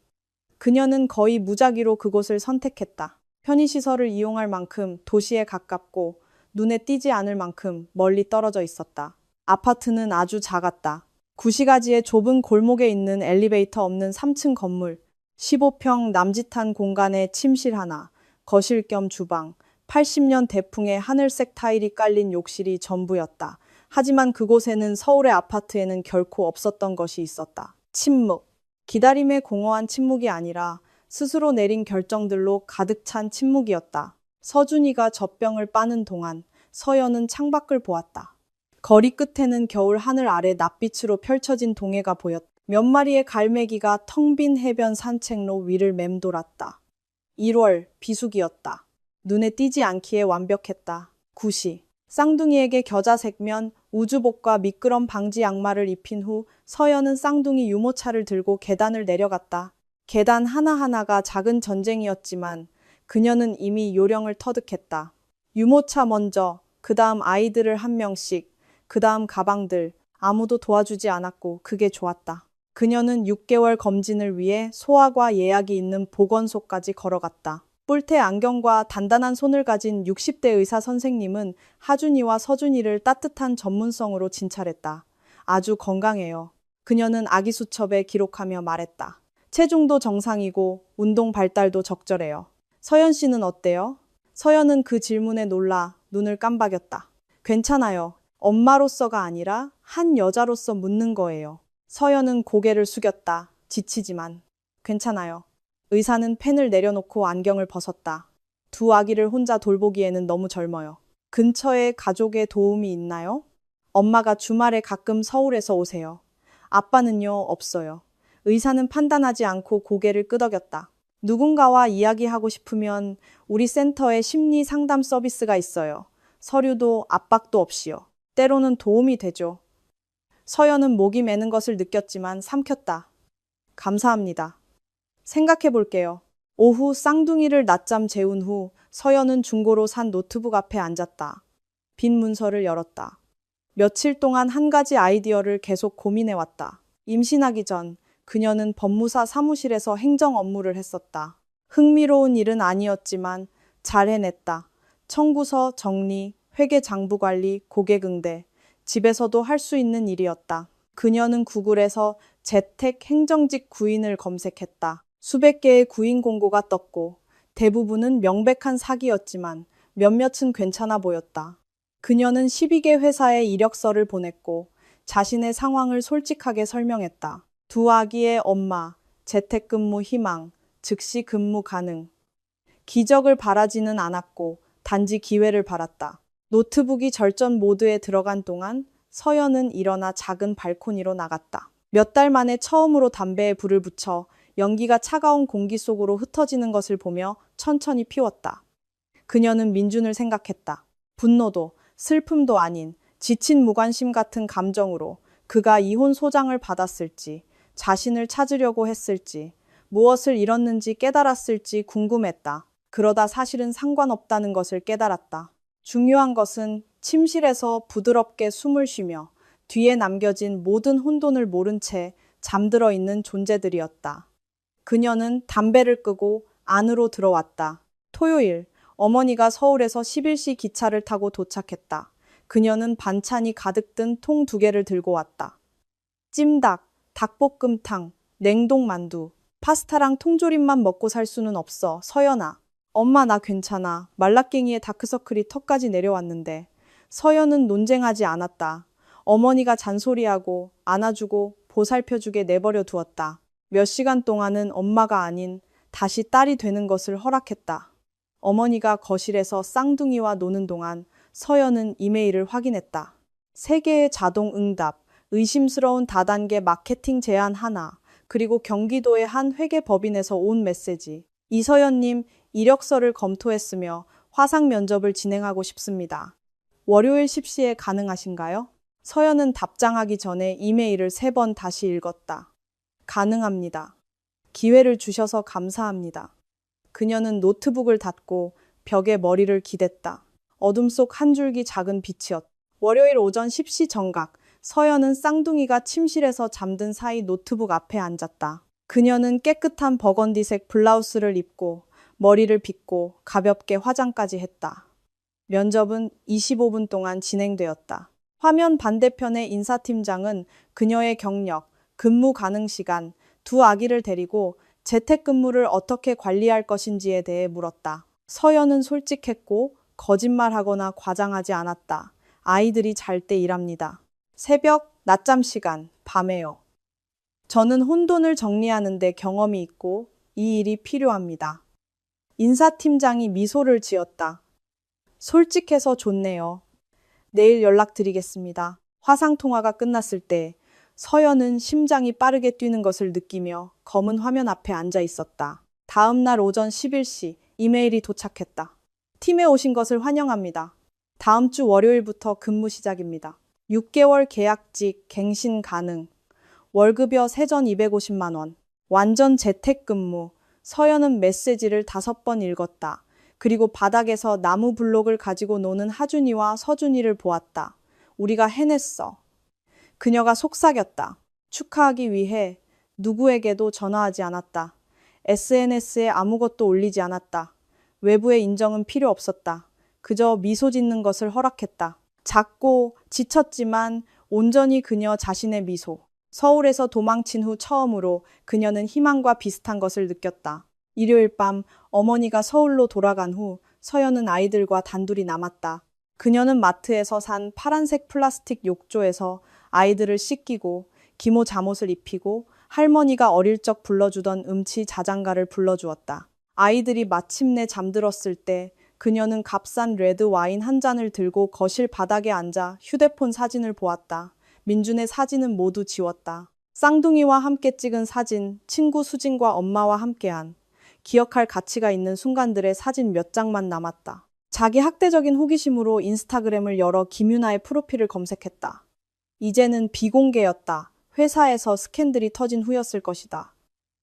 그녀는 거의 무작위로 그곳을 선택했다. 편의시설을 이용할 만큼 도시에 가깝고 눈에 띄지 않을 만큼 멀리 떨어져 있었다. 아파트는 아주 작았다. 구시가지의 좁은 골목에 있는 엘리베이터 없는 3층 건물, 15평 남짓한 공간에 침실 하나, 거실 겸 주방, 80년 대풍의 하늘색 타일이 깔린 욕실이 전부였다. 하지만 그곳에는 서울의 아파트에는 결코 없었던 것이 있었다. 침묵. 기다림의 공허한 침묵이 아니라 스스로 내린 결정들로 가득 찬 침묵이었다. 서준이가 젖병을 빠는 동안 서연은 창밖을 보았다. 거리 끝에는 겨울 하늘 아래 낯빛으로 펼쳐진 동해가 보였다. 몇 마리의 갈매기가 텅 빈 해변 산책로 위를 맴돌았다. 1월 비수기였다. 눈에 띄지 않기에 완벽했다. 구시. 쌍둥이에게 겨자색면, 우주복과 미끄럼 방지 양말을 입힌 후 서연은 쌍둥이 유모차를 들고 계단을 내려갔다. 계단 하나하나가 작은 전쟁이었지만 그녀는 이미 요령을 터득했다. 유모차 먼저, 그 다음 아이들을 한 명씩, 그 다음 가방들. 아무도 도와주지 않았고 그게 좋았다. 그녀는 6개월 검진을 위해 소아과 예약이 있는 보건소까지 걸어갔다. 뿔테 안경과 단단한 손을 가진 60대 의사 선생님은 하준이와 서준이를 따뜻한 전문성으로 진찰했다. 아주 건강해요. 그녀는 아기 수첩에 기록하며 말했다. 체중도 정상이고 운동 발달도 적절해요. 서연 씨는 어때요? 서연은 그 질문에 놀라 눈을 깜박였다. 괜찮아요. 엄마로서가 아니라 한 여자로서 묻는 거예요. 서연은 고개를 숙였다. 지치지만. 괜찮아요. 의사는 펜을 내려놓고 안경을 벗었다. 두 아기를 혼자 돌보기에는 너무 젊어요. 근처에 가족의 도움이 있나요? 엄마가 주말에 가끔 서울에서 오세요. 아빠는요, 없어요. 의사는 판단하지 않고 고개를 끄덕였다. 누군가와 이야기하고 싶으면 우리 센터에 심리 상담 서비스가 있어요. 서류도 압박도 없이요. 때로는 도움이 되죠. 서연은 목이 메는 것을 느꼈지만 삼켰다. 감사합니다. 생각해 볼게요. 오후 쌍둥이를 낮잠 재운 후 서연은 중고로 산 노트북 앞에 앉았다. 빈 문서를 열었다. 며칠 동안 한 가지 아이디어를 계속 고민해왔다. 임신하기 전 그녀는 법무사 사무실에서 행정 업무를 했었다. 흥미로운 일은 아니었지만 잘 해냈다. 청구서 정리, 회계 장부 관리, 고객 응대. 집에서도 할 수 있는 일이었다. 그녀는 구글에서 재택 행정직 구인을 검색했다. 수백 개의 구인 공고가 떴고 대부분은 명백한 사기였지만 몇몇은 괜찮아 보였다. 그녀는 12개 회사에 이력서를 보냈고 자신의 상황을 솔직하게 설명했다. 두 아기의 엄마, 재택근무 희망, 즉시 근무 가능. 기적을 바라지는 않았고 단지 기회를 바랐다. 노트북이 절전 모드에 들어간 동안 서연은 일어나 작은 발코니로 나갔다. 몇 달 만에 처음으로 담배에 불을 붙여 연기가 차가운 공기 속으로 흩어지는 것을 보며 천천히 피웠다. 그녀는 민준을 생각했다. 분노도 슬픔도 아닌 지친 무관심 같은 감정으로 그가 이혼 소장을 받았을지, 자신을 찾으려고 했을지, 무엇을 잃었는지 깨달았을지 궁금했다. 그러다 사실은 상관없다는 것을 깨달았다. 중요한 것은 침실에서 부드럽게 숨을 쉬며 뒤에 남겨진 모든 혼돈을 모른 채 잠들어 있는 존재들이었다. 그녀는 담배를 끄고 안으로 들어왔다. 토요일, 어머니가 서울에서 11시 기차를 타고 도착했다. 그녀는 반찬이 가득 든 통 2개를 들고 왔다. 찜닭, 닭볶음탕, 냉동만두, 파스타랑 통조림만 먹고 살 수는 없어, 서연아. 엄마 나 괜찮아. 말라깽이에 다크서클이 턱까지 내려왔는데. 서연은 논쟁하지 않았다. 어머니가 잔소리하고 안아주고 보살펴주게 내버려 두었다. 몇 시간 동안은 엄마가 아닌 다시 딸이 되는 것을 허락했다. 어머니가 거실에서 쌍둥이와 노는 동안 서연은 이메일을 확인했다. 3개의 자동 응답, 의심스러운 다단계 마케팅 제안 하나, 그리고 경기도의 한 회계법인에서 온 메시지. 이서연님, 이력서를 검토했으며 화상 면접을 진행하고 싶습니다. 월요일 10시에 가능하신가요? 서연은 답장하기 전에 이메일을 3번 다시 읽었다. 가능합니다. 기회를 주셔서 감사합니다. 그녀는 노트북을 닫고 벽에 머리를 기댔다. 어둠 속 한 줄기 작은 빛이었다. 월요일 오전 10시 정각, 서연은 쌍둥이가 침실에서 잠든 사이 노트북 앞에 앉았다. 그녀는 깨끗한 버건디색 블라우스를 입고 머리를 빗고 가볍게 화장까지 했다. 면접은 25분 동안 진행되었다. 화면 반대편의 인사팀장은 그녀의 경력, 근무 가능 시간, 2 아기를 데리고 재택근무를 어떻게 관리할 것인지에 대해 물었다. 서연은 솔직했고 거짓말하거나 과장하지 않았다. 아이들이 잘 때 일합니다. 새벽, 낮잠 시간, 밤에요. 저는 혼돈을 정리하는데 경험이 있고 이 일이 필요합니다. 인사팀장이 미소를 지었다. 솔직해서 좋네요. 내일 연락드리겠습니다. 화상통화가 끝났을 때 서연은 심장이 빠르게 뛰는 것을 느끼며 검은 화면 앞에 앉아 있었다. 다음 날 오전 11시 이메일이 도착했다. 팀에 오신 것을 환영합니다. 다음 주 월요일부터 근무 시작입니다. 6개월 계약직, 갱신 가능. 월급여 세전 250만 원. 완전 재택근무. 서연은 메시지를 5번 읽었다. 그리고 바닥에서 나무 블록을 가지고 노는 하준이와 서준이를 보았다. 우리가 해냈어. 그녀가 속삭였다. 축하하기 위해 누구에게도 전화하지 않았다. SNS에 아무것도 올리지 않았다. 외부의 인정은 필요 없었다. 그저 미소 짓는 것을 허락했다. 작고 지쳤지만 온전히 그녀 자신의 미소. 서울에서 도망친 후 처음으로 그녀는 희망과 비슷한 것을 느꼈다. 일요일 밤 어머니가 서울로 돌아간 후 서연은 아이들과 단둘이 남았다. 그녀는 마트에서 산 파란색 플라스틱 욕조에서 아이들을 씻기고 기모 잠옷을 입히고 할머니가 어릴 적 불러주던 음치 자장가를 불러주었다. 아이들이 마침내 잠들었을 때 그녀는 값싼 레드 와인 한 잔을 들고 거실 바닥에 앉아 휴대폰 사진을 보았다. 민준의 사진은 모두 지웠다. 쌍둥이와 함께 찍은 사진, 친구 수진과 엄마와 함께한 기억할 가치가 있는 순간들의 사진 몇 장만 남았다. 자기 학대적인 호기심으로 인스타그램을 열어 김유나의 프로필을 검색했다. 이제는 비공개였다. 회사에서 스캔들이 터진 후였을 것이다.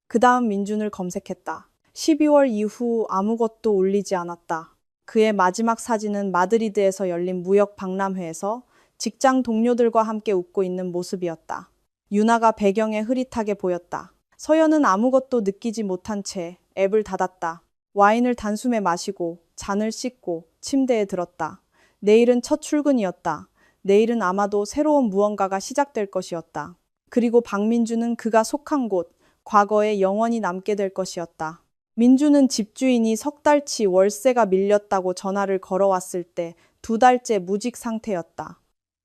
그 다음 민준을 검색했다. 12월 이후 아무것도 올리지 않았다. 그의 마지막 사진은 마드리드에서 열린 무역 박람회에서 직장 동료들과 함께 웃고 있는 모습이었다. 유나가 배경에 흐릿하게 보였다. 서연은 아무것도 느끼지 못한 채 앱을 닫았다. 와인을 단숨에 마시고 잔을 씻고 침대에 들었다. 내일은 첫 출근이었다. 내일은 아마도 새로운 무언가가 시작될 것이었다. 그리고 박민주는 그가 속한 곳, 과거에 영원히 남게 될 것이었다. 민주는 집주인이 3달치 월세가 밀렸다고 전화를 걸어왔을 때 2달째 무직 상태였다.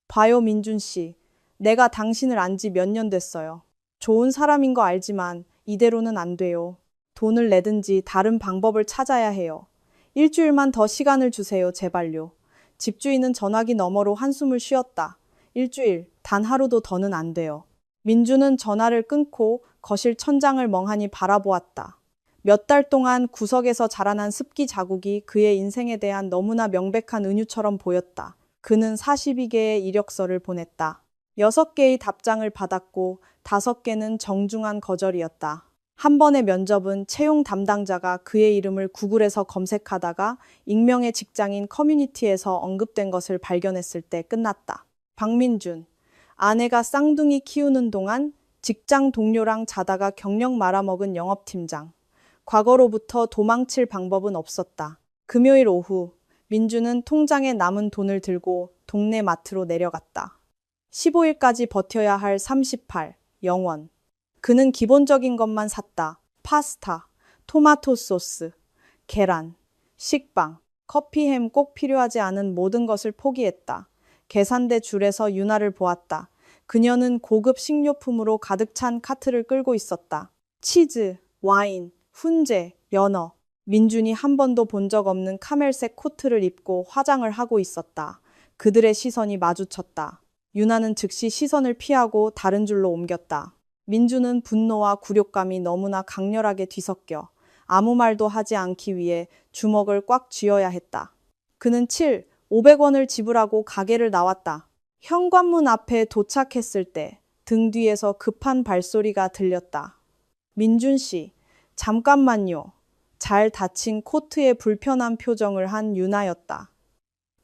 봐요 민준 씨, 내가 당신을 안 지 몇 년 됐어요. 좋은 사람인 거 알지만 이대로는 안 돼요. 돈을 내든지 다른 방법을 찾아야 해요. 일주일만 더 시간을 주세요, 제발요. 집주인은 전화기 너머로 한숨을 쉬었다. 일주일, 단 하루도 더는 안 돼요. 민주는 전화를 끊고 거실 천장을 멍하니 바라보았다. 몇 달 동안 구석에서 자라난 습기 자국이 그의 인생에 대한 너무나 명백한 은유처럼 보였다. 그는 42개의 이력서를 보냈다. 6개의 답장을 받았고 5개는 정중한 거절이었다. 한 번의 면접은 채용 담당자가 그의 이름을 구글에서 검색하다가 익명의 직장인 커뮤니티에서 언급된 것을 발견했을 때 끝났다. 박민준, 아내가 쌍둥이 키우는 동안 직장 동료랑 자다가 경력 말아먹은 영업팀장. 과거로부터 도망칠 방법은 없었다. 금요일 오후, 민주는 통장에 남은 돈을 들고 동네 마트로 내려갔다. 15일까지 버텨야 할 38, 영원. 그는 기본적인 것만 샀다. 파스타, 토마토 소스, 계란, 식빵, 커피, 햄 꼭 필요하지 않은 모든 것을 포기했다. 계산대 줄에서 유나를 보았다. 그녀는 고급 식료품으로 가득 찬 카트를 끌고 있었다. 치즈, 와인, 훈제, 연어. 민준이 한 번도 본 적 없는 카멜색 코트를 입고 화장을 하고 있었다. 그들의 시선이 마주쳤다. 유나는 즉시 시선을 피하고 다른 줄로 옮겼다. 민주는 분노와 굴욕감이 너무나 강렬하게 뒤섞여 아무 말도 하지 않기 위해 주먹을 꽉 쥐어야 했다. 그는 500원을 지불하고 가게를 나왔다. 현관문 앞에 도착했을 때 등 뒤에서 급한 발소리가 들렸다. 민준 씨, 잠깐만요. 잘 닫힌 코트에 불편한 표정을 한 유나였다.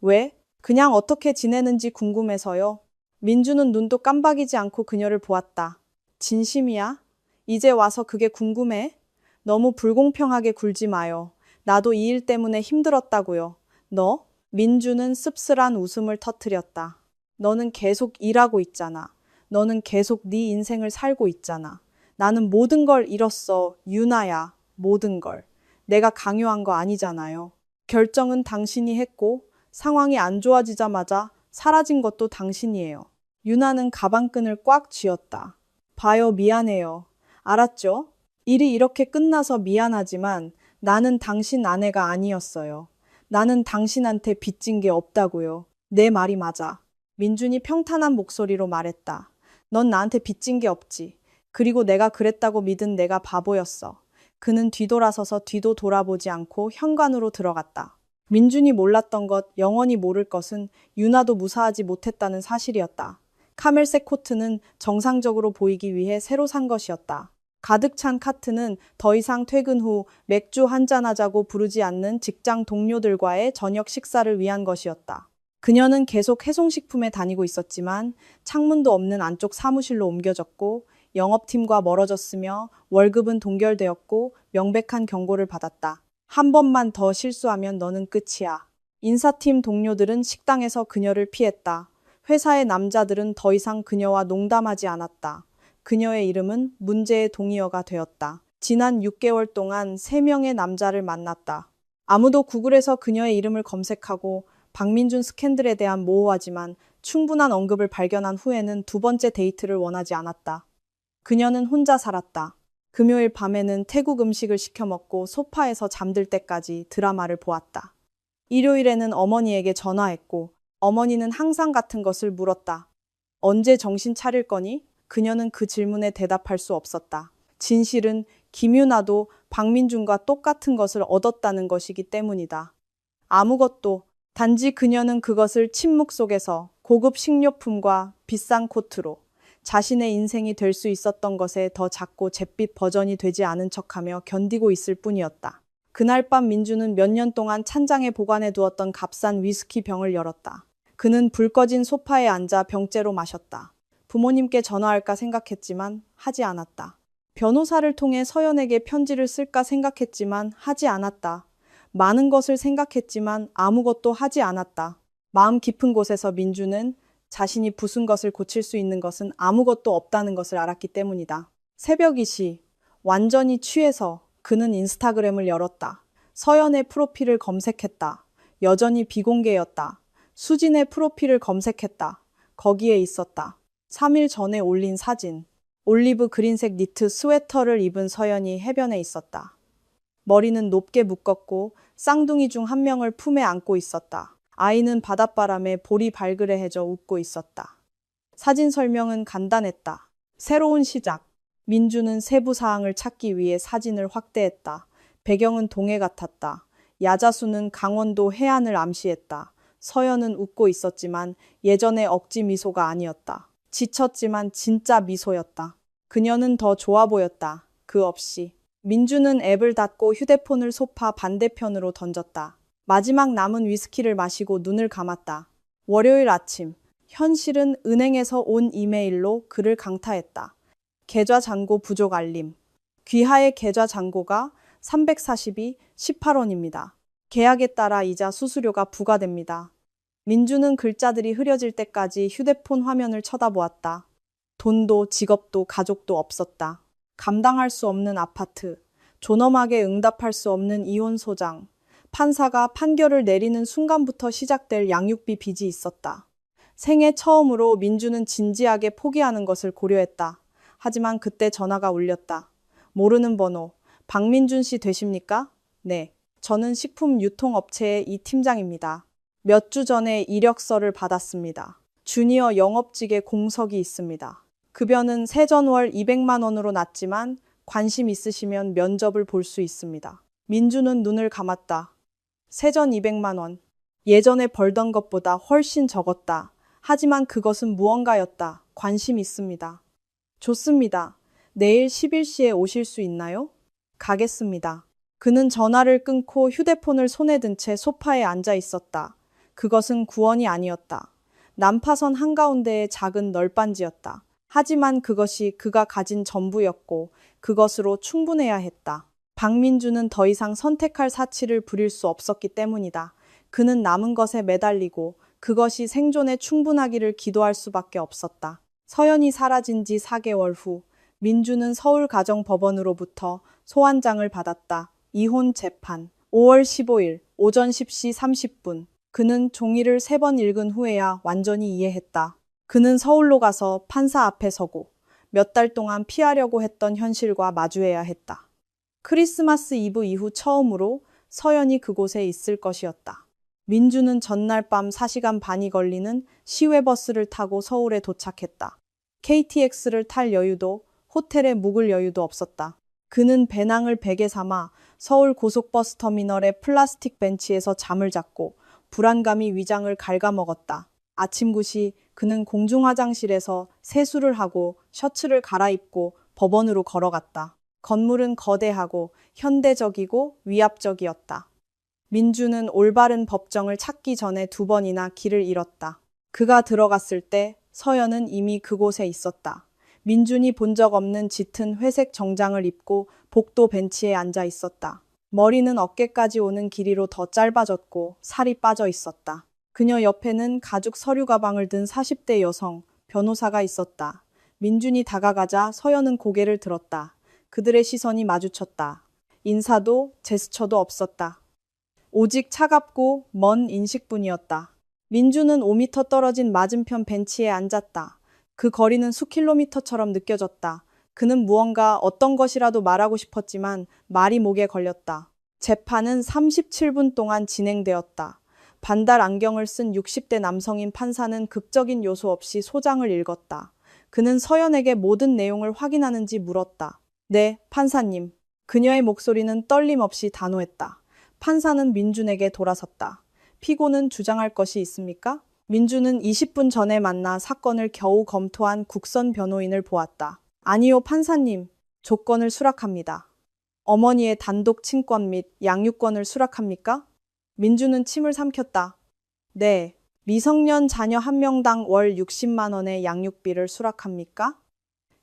왜? 그냥 어떻게 지내는지 궁금해서요. 민주는 눈도 깜박이지 않고 그녀를 보았다. 진심이야? 이제 와서 그게 궁금해? 너무 불공평하게 굴지 마요. 나도 이 일 때문에 힘들었다고요. 너? 민주는 씁쓸한 웃음을 터뜨렸다. 너는 계속 일하고 있잖아. 너는 계속 네 인생을 살고 있잖아. 나는 모든 걸 잃었어. 유나야, 모든 걸. 내가 강요한 거 아니잖아요. 결정은 당신이 했고 상황이 안 좋아지자마자 사라진 것도 당신이에요. 유나는 가방끈을 꽉 쥐었다. 봐요, 미안해요. 알았죠? 일이 이렇게 끝나서 미안하지만 나는 당신 아내가 아니었어요. 나는 당신한테 빚진 게 없다고요. 내 말이 맞아. 민준이 평탄한 목소리로 말했다. 넌 나한테 빚진 게 없지. 그리고 내가 그랬다고 믿은 내가 바보였어. 그는 뒤돌아서서 뒤도 돌아보지 않고 현관으로 들어갔다. 민준이 몰랐던 것, 영원히 모를 것은 유나도 무사하지 못했다는 사실이었다. 카멜색 코트는 정상적으로 보이기 위해 새로 산 것이었다. 가득 찬 카트는 더 이상 퇴근 후 맥주 한잔하자고 부르지 않는 직장 동료들과의 저녁 식사를 위한 것이었다. 그녀는 계속 해송식품에 다니고 있었지만 창문도 없는 안쪽 사무실로 옮겨졌고 영업팀과 멀어졌으며 월급은 동결되었고 명백한 경고를 받았다. 한 번만 더 실수하면 너는 끝이야. 인사팀 동료들은 식당에서 그녀를 피했다. 회사의 남자들은 더 이상 그녀와 농담하지 않았다. 그녀의 이름은 문제의 동의어가 되었다. 지난 6개월 동안 3명의 남자를 만났다. 아무도 구글에서 그녀의 이름을 검색하고 박민준 스캔들에 대한 모호하지만 충분한 언급을 발견한 후에는 두 번째 데이트를 원하지 않았다. 그녀는 혼자 살았다. 금요일 밤에는 태국 음식을 시켜 먹고 소파에서 잠들 때까지 드라마를 보았다. 일요일에는 어머니에게 전화했고 어머니는 항상 같은 것을 물었다. 언제 정신 차릴 거니? 그녀는 그 질문에 대답할 수 없었다. 진실은 김유나도 박민준과 똑같은 것을 얻었다는 것이기 때문이다. 아무것도, 단지 그녀는 그것을 침묵 속에서 고급 식료품과 비싼 코트로 자신의 인생이 될 수 있었던 것에 더 작고 잿빛 버전이 되지 않은 척하며 견디고 있을 뿐이었다. 그날 밤 민주는 몇 년 동안 찬장에 보관해 두었던 값싼 위스키 병을 열었다. 그는 불 꺼진 소파에 앉아 병째로 마셨다. 부모님께 전화할까 생각했지만 하지 않았다. 변호사를 통해 서연에게 편지를 쓸까 생각했지만 하지 않았다. 많은 것을 생각했지만 아무것도 하지 않았다. 마음 깊은 곳에서 민주는 자신이 부순 것을 고칠 수 있는 것은 아무것도 없다는 것을 알았기 때문이다. 새벽 2시, 완전히 취해서 그는 인스타그램을 열었다. 서연의 프로필을 검색했다. 여전히 비공개였다. 수진의 프로필을 검색했다. 거기에 있었다. 3일 전에 올린 사진. 올리브 그린색 니트 스웨터를 입은 서연이 해변에 있었다. 머리는 높게 묶었고 쌍둥이 중 한 명을 품에 안고 있었다. 아이는 바닷바람에 볼이 발그레해져 웃고 있었다. 사진 설명은 간단했다. 새로운 시작. 민주는 세부 사항을 찾기 위해 사진을 확대했다. 배경은 동해 같았다. 야자수는 강원도 해안을 암시했다. 서연은 웃고 있었지만 예전의 억지 미소가 아니었다. 지쳤지만 진짜 미소였다. 그녀는 더 좋아 보였다. 그 없이. 민주는 앱을 닫고 휴대폰을 소파 반대편으로 던졌다. 마지막 남은 위스키를 마시고 눈을 감았다. 월요일 아침, 현실은 은행에서 온 이메일로 그를 강타했다. 계좌 잔고 부족 알림. 귀하의 계좌 잔고가 342, 18원입니다. 계약에 따라 이자 수수료가 부과됩니다. 민주는 글자들이 흐려질 때까지 휴대폰 화면을 쳐다보았다. 돈도 직업도 가족도 없었다. 감당할 수 없는 아파트, 존엄하게 응답할 수 없는 이혼 소장, 판사가 판결을 내리는 순간부터 시작될 양육비 빚이 있었다. 생애 처음으로 민주는 진지하게 포기하는 것을 고려했다. 하지만 그때 전화가 울렸다. 모르는 번호. 박민준 씨 되십니까? 네. 저는 식품 유통업체의 이 팀장입니다. 몇 주 전에 이력서를 받았습니다. 주니어 영업직에 공석이 있습니다. 급여는 세전월 200만 원으로 낮지만 관심 있으시면 면접을 볼 수 있습니다. 민주는 눈을 감았다. 세전 200만 원. 예전에 벌던 것보다 훨씬 적었다. 하지만 그것은 무언가였다. 관심 있습니다. 좋습니다. 내일 11시에 오실 수 있나요? 가겠습니다. 그는 전화를 끊고 휴대폰을 손에 든 채 소파에 앉아 있었다. 그것은 구원이 아니었다. 난파선 한가운데의 작은 널빤지였다. 하지만 그것이 그가 가진 전부였고 그것으로 충분해야 했다. 박민주는 더 이상 선택할 사치를 부릴 수 없었기 때문이다. 그는 남은 것에 매달리고 그것이 생존에 충분하기를 기도할 수밖에 없었다. 서연이 사라진 지 4개월 후 민주는 서울가정법원으로부터 소환장을 받았다. 이혼 재판 5월 15일 오전 10시 30분. 그는 종이를 3번 읽은 후에야 완전히 이해했다. 그는 서울로 가서 판사 앞에 서고 몇 달 동안 피하려고 했던 현실과 마주해야 했다. 크리스마스 이브 이후 처음으로 서연이 그곳에 있을 것이었다. 민주는 전날 밤 4시간 반이 걸리는 시외버스를 타고 서울에 도착했다. KTX를 탈 여유도 호텔에 묵을 여유도 없었다. 그는 배낭을 베개 삼아 서울 고속버스 터미널의 플라스틱 벤치에서 잠을 잤고 불안감이 위장을 갉아먹었다. 아침 9시 그는 공중화장실에서 세수를 하고 셔츠를 갈아입고 법원으로 걸어갔다. 건물은 거대하고 현대적이고 위압적이었다. 민주는 올바른 법정을 찾기 전에 2번이나 길을 잃었다. 그가 들어갔을 때 서연은 이미 그곳에 있었다. 민준이 본 적 없는 짙은 회색 정장을 입고 복도 벤치에 앉아 있었다. 머리는 어깨까지 오는 길이로 더 짧아졌고 살이 빠져 있었다. 그녀 옆에는 가죽 서류 가방을 든 40대 여성, 변호사가 있었다. 민준이 다가가자 서연은 고개를 들었다. 그들의 시선이 마주쳤다. 인사도 제스처도 없었다. 오직 차갑고 먼 인식뿐이었다. 민주는 5미터 떨어진 맞은편 벤치에 앉았다. 그 거리는 수킬로미터처럼 느껴졌다. 그는 무언가 어떤 것이라도 말하고 싶었지만 말이 목에 걸렸다. 재판은 37분 동안 진행되었다. 반달 안경을 쓴 60대 남성인 판사는 극적인 요소 없이 소장을 읽었다. 그는 서연에게 모든 내용을 확인하는지 물었다. 네, 판사님. 그녀의 목소리는 떨림 없이 단호했다. 판사는 민준에게 돌아섰다. 피고는 주장할 것이 있습니까? 민준은 20분 전에 만나 사건을 겨우 검토한 국선 변호인을 보았다. 아니요, 판사님. 조건을 수락합니다. 어머니의 단독 친권 및 양육권을 수락합니까? 민준은 침을 삼켰다. 네. 미성년 자녀 1명당 월 60만 원의 양육비를 수락합니까?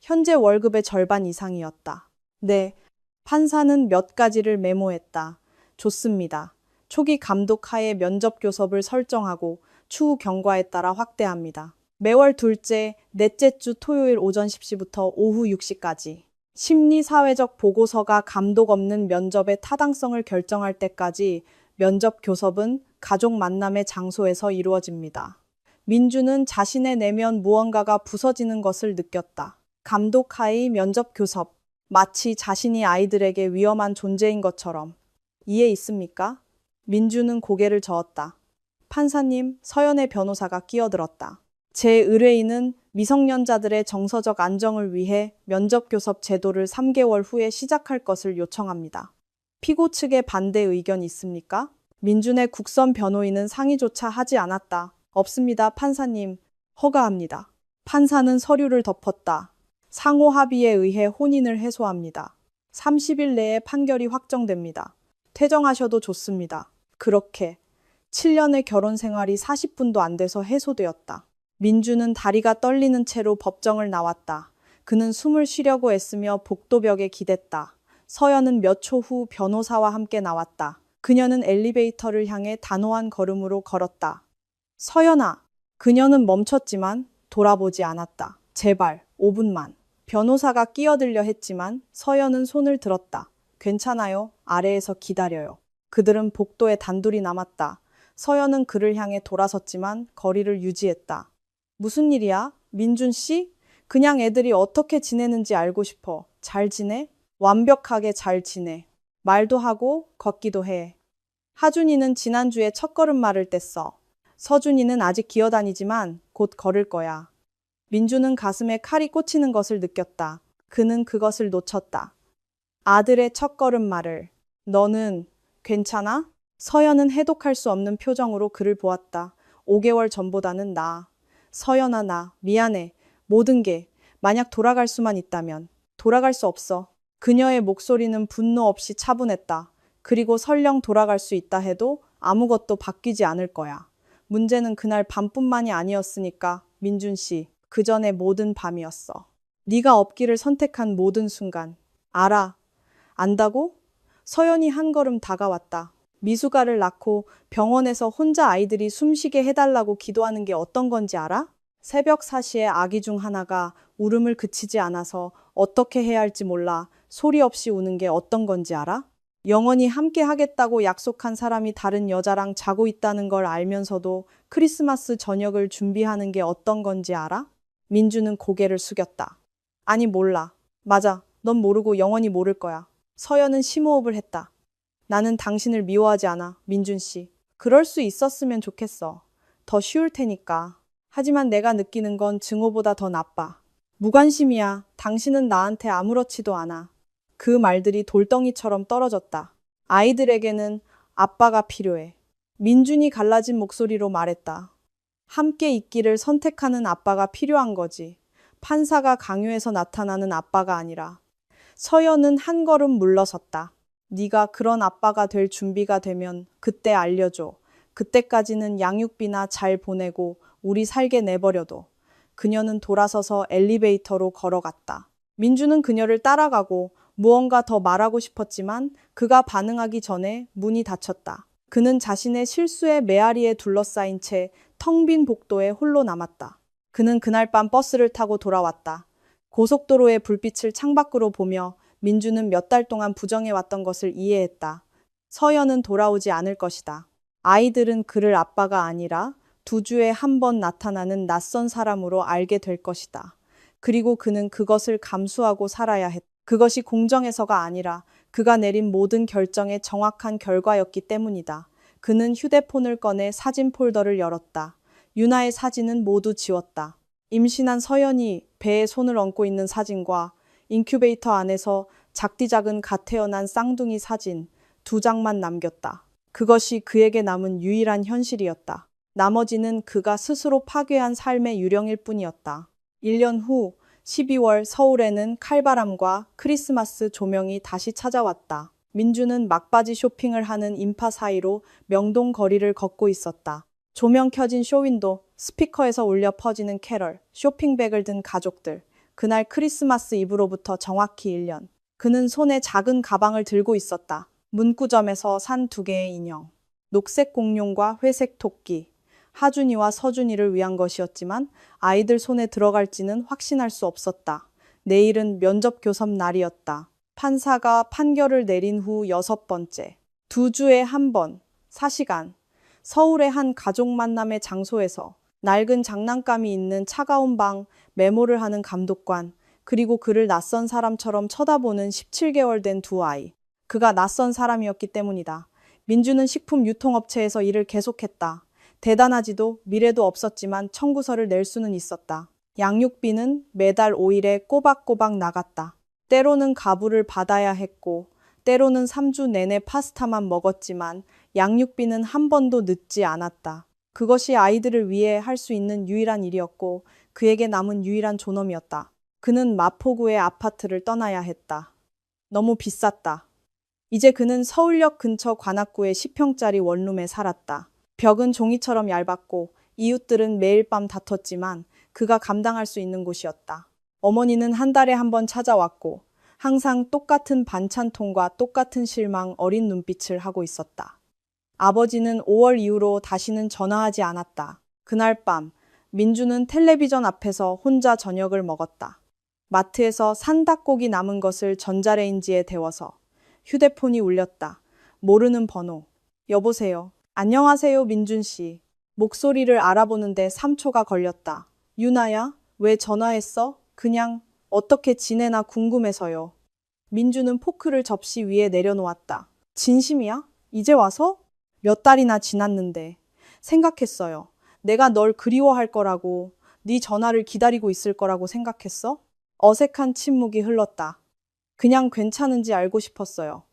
현재 월급의 절반 이상이었다. 네. 판사는 몇 가지를 메모했다. 좋습니다. 초기 감독 하에 면접 교섭을 설정하고 추후 경과에 따라 확대합니다. 매월 둘째, 넷째 주 토요일 오전 10시부터 오후 6시까지. 심리사회적 보고서가 감독 없는 면접의 타당성을 결정할 때까지 면접 교섭은 가족 만남의 장소에서 이루어집니다. 민주는 자신의 내면 무언가가 부서지는 것을 느꼈다. 감독 하의 면접 교섭. 마치 자신이 아이들에게 위험한 존재인 것처럼. 이해 있습니까? 민주는 고개를 저었다. 판사님, 서연의 변호사가 끼어들었다. 제 의뢰인은 미성년자들의 정서적 안정을 위해 면접교섭 제도를 3개월 후에 시작할 것을 요청합니다. 피고 측의 반대 의견 있습니까? 민준의 국선 변호인은 상의조차 하지 않았다. 없습니다, 판사님. 허가합니다. 판사는 서류를 덮었다. 상호 합의에 의해 혼인을 해소합니다. 30일 내에 판결이 확정됩니다. 퇴정하셔도 좋습니다. 그렇게 7년의 결혼 생활이 40분도 안 돼서 해소되었다. 민주는 다리가 떨리는 채로 법정을 나왔다. 그는 숨을 쉬려고 애쓰며 복도벽에 기댔다. 서연은 몇 초 후 변호사와 함께 나왔다. 그녀는 엘리베이터를 향해 단호한 걸음으로 걸었다. 서연아. 그녀는 멈췄지만 돌아보지 않았다. 제발 5분만. 변호사가 끼어들려 했지만 서연은 손을 들었다. 괜찮아요. 아래에서 기다려요. 그들은 복도에 단둘이 남았다. 서연은 그를 향해 돌아섰지만 거리를 유지했다. 무슨 일이야? 민준 씨? 그냥 애들이 어떻게 지내는지 알고 싶어. 잘 지내? 완벽하게 잘 지내. 말도 하고 걷기도 해. 하준이는 지난주에 첫걸음말을 뗐어. 서준이는 아직 기어다니지만 곧 걸을 거야. 민주는 가슴에 칼이 꽂히는 것을 느꼈다. 그는 그것을 놓쳤다. 아들의 첫걸음말을. 너는 괜찮아? 서연은 해독할 수 없는 표정으로 그를 보았다. 5개월 전보다는 나아. 서연아, 나 미안해. 모든 게 만약 돌아갈 수만 있다면. 돌아갈 수 없어. 그녀의 목소리는 분노 없이 차분했다. 그리고 설령 돌아갈 수 있다 해도 아무것도 바뀌지 않을 거야. 문제는 그날 밤뿐만이 아니었으니까, 민준 씨. 그 전의 모든 밤이었어. 네가 없기를 선택한 모든 순간. 알아. 안다고? 서연이 한 걸음 다가왔다. 미숙아를 낳고 병원에서 혼자 아이들이 숨쉬게 해달라고 기도하는 게 어떤 건지 알아? 새벽 4시에 아기 중 하나가 울음을 그치지 않아서 어떻게 해야 할지 몰라 소리 없이 우는 게 어떤 건지 알아? 영원히 함께 하겠다고 약속한 사람이 다른 여자랑 자고 있다는 걸 알면서도 크리스마스 저녁을 준비하는 게 어떤 건지 알아? 민주는 고개를 숙였다. 아니, 몰라. 맞아. 넌 모르고 영원히 모를 거야. 서연은 심호흡을 했다. 나는 당신을 미워하지 않아, 민준 씨. 그럴 수 있었으면 좋겠어. 더 쉬울 테니까. 하지만 내가 느끼는 건 증오보다 더 나빠. 무관심이야. 당신은 나한테 아무렇지도 않아. 그 말들이 돌덩이처럼 떨어졌다. 아이들에게는 아빠가 필요해. 민준이 갈라진 목소리로 말했다. 함께 있기를 선택하는 아빠가 필요한 거지. 판사가 강요해서 나타나는 아빠가 아니라. 서연은 한 걸음 물러섰다. 네가 그런 아빠가 될 준비가 되면 그때 알려줘. 그때까지는 양육비나 잘 보내고 우리 살게 내버려둬. 그녀는 돌아서서 엘리베이터로 걸어갔다. 민주는 그녀를 따라가고 무언가 더 말하고 싶었지만 그가 반응하기 전에 문이 닫혔다. 그는 자신의 실수의 메아리에 둘러싸인 채 텅 빈 복도에 홀로 남았다. 그는 그날 밤 버스를 타고 돌아왔다. 고속도로의 불빛을 창밖으로 보며 민주는 몇 달 동안 부정해왔던 것을 이해했다. 서연은 돌아오지 않을 것이다. 아이들은 그를 아빠가 아니라 2주에 한 번 나타나는 낯선 사람으로 알게 될 것이다. 그리고 그는 그것을 감수하고 살아야 했다. 그것이 공정해서가 아니라 그가 내린 모든 결정의 정확한 결과였기 때문이다. 그는 휴대폰을 꺼내 사진 폴더를 열었다. 유나의 사진은 모두 지웠다. 임신한 서연이 배에 손을 얹고 있는 사진과 인큐베이터 안에서 작디작은 갓 태어난 쌍둥이 사진 2장만 남겼다. 그것이 그에게 남은 유일한 현실이었다. 나머지는 그가 스스로 파괴한 삶의 유령일 뿐이었다. 1년 후 12월 서울에는 칼바람과 크리스마스 조명이 다시 찾아왔다. 민주는 막바지 쇼핑을 하는 인파 사이로 명동 거리를 걷고 있었다. 조명 켜진 쇼윈도, 스피커에서 울려 퍼지는 캐럴, 쇼핑백을 든 가족들. 그날 크리스마스 이브로부터 정확히 1년. 그는 손에 작은 가방을 들고 있었다. 문구점에서 산 2개의 인형. 녹색 공룡과 회색 토끼. 하준이와 서준이를 위한 것이었지만 아이들 손에 들어갈지는 확신할 수 없었다. 내일은 면접 교섭 날이었다. 판사가 판결을 내린 후 6번째. 2주에 한 번, 4시간. 서울의 한 가족 만남의 장소에서 낡은 장난감이 있는 차가운 방, 메모를 하는 감독관, 그리고 그를 낯선 사람처럼 쳐다보는 17개월 된 2아이. 그가 낯선 사람이었기 때문이다. 민주는 식품 유통업체에서 일을 계속했다. 대단하지도 미래도 없었지만 청구서를 낼 수는 있었다. 양육비는 매달 5일에 꼬박꼬박 나갔다. 때로는 가부를 받아야 했고 때로는 3주 내내 파스타만 먹었지만 양육비는 한 번도 늦지 않았다. 그것이 아이들을 위해 할 수 있는 유일한 일이었고 그에게 남은 유일한 존엄이었다. 그는 마포구의 아파트를 떠나야 했다. 너무 비쌌다. 이제 그는 서울역 근처 관악구의 10평짜리 원룸에 살았다. 벽은 종이처럼 얇았고 이웃들은 매일 밤 다퉜지만 그가 감당할 수 있는 곳이었다. 어머니는 한 달에 한 번 찾아왔고 항상 똑같은 반찬통과 똑같은 실망 어린 눈빛을 하고 있었다. 아버지는 5월 이후로 다시는 전화하지 않았다. 그날 밤 민주는 텔레비전 앞에서 혼자 저녁을 먹었다. 마트에서 산 닭고기 남은 것을 전자레인지에 데워서 휴대폰이 울렸다. 모르는 번호. 여보세요. 안녕하세요, 민준 씨. 목소리를 알아보는데 3초가 걸렸다. 유나야, 왜 전화했어? 그냥 어떻게 지내나 궁금해서요. 민주는 포크를 접시 위에 내려놓았다. 진심이야? 이제 와서? 몇 달이나 지났는데. 생각했어요. 내가 널 그리워할 거라고, 네 전화를 기다리고 있을 거라고 생각했어? 어색한 침묵이 흘렀다. 그냥 괜찮은지 알고 싶었어요.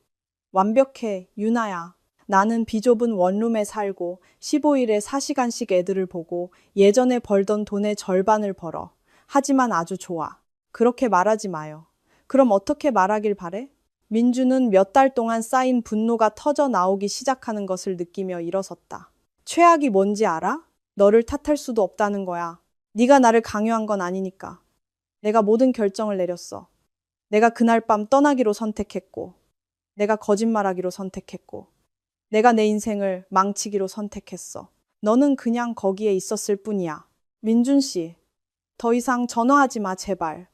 완벽해, 유나야. 나는 비좁은 원룸에 살고 15일에 4시간씩 애들을 보고 예전에 벌던 돈의 절반을 벌어. 하지만 아주 좋아. 그렇게 말하지 마요. 그럼 어떻게 말하길 바래? 민주는 몇 달 동안 쌓인 분노가 터져 나오기 시작하는 것을 느끼며 일어섰다. 최악이 뭔지 알아? 너를 탓할 수도 없다는 거야. 네가 나를 강요한 건 아니니까. 내가 모든 결정을 내렸어. 내가 그날 밤 떠나기로 선택했고, 내가 거짓말하기로 선택했고, 내가 내 인생을 망치기로 선택했어. 너는 그냥 거기에 있었을 뿐이야. 민준 씨, 더 이상 전화하지 마, 제발.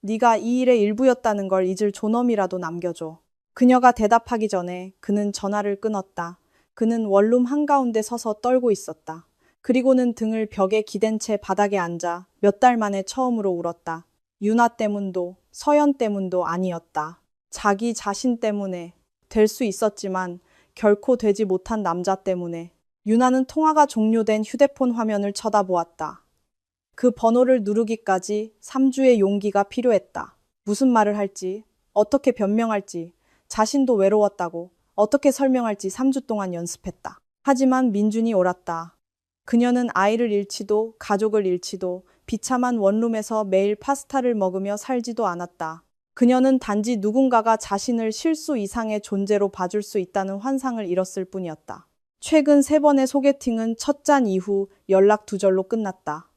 네가 이 일의 일부였다는 걸 잊을 존엄이라도 남겨줘. 그녀가 대답하기 전에 그는 전화를 끊었다. 그는 원룸 한가운데 서서 떨고 있었다. 그리고는 등을 벽에 기댄 채 바닥에 앉아 몇 달 만에 처음으로 울었다. 유나 때문도 서연 때문도 아니었다. 자기 자신 때문에. 될 수 있었지만 결코 되지 못한 남자 때문에. 유나는 통화가 종료된 휴대폰 화면을 쳐다보았다. 그 번호를 누르기까지 3주의 용기가 필요했다. 무슨 말을 할지, 어떻게 변명할지, 자신도 외로웠다고 어떻게 설명할지 3주 동안 연습했다. 하지만 민준이 옳았다. 그녀는 아이를 잃지도 가족을 잃지도 비참한 원룸에서 매일 파스타를 먹으며 살지도 않았다. 그녀는 단지 누군가가 자신을 실수 이상의 존재로 봐줄 수 있다는 환상을 잃었을 뿐이었다. 최근 3번의 소개팅은 첫 잔 이후 연락 두절로 끝났다.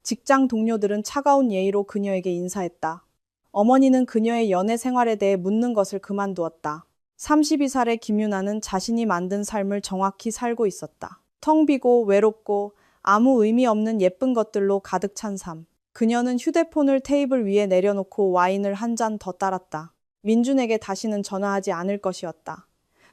직장 동료들은 차가운 예의로 그녀에게 인사했다. 어머니는 그녀의 연애 생활에 대해 묻는 것을 그만두었다. 32살의 김유나는 자신이 만든 삶을 정확히 살고 있었다. 텅 비고 외롭고 아무 의미 없는 예쁜 것들로 가득 찬 삶. 그녀는 휴대폰을 테이블 위에 내려놓고 와인을 한 잔 더 따랐다. 민준에게 다시는 전화하지 않을 것이었다.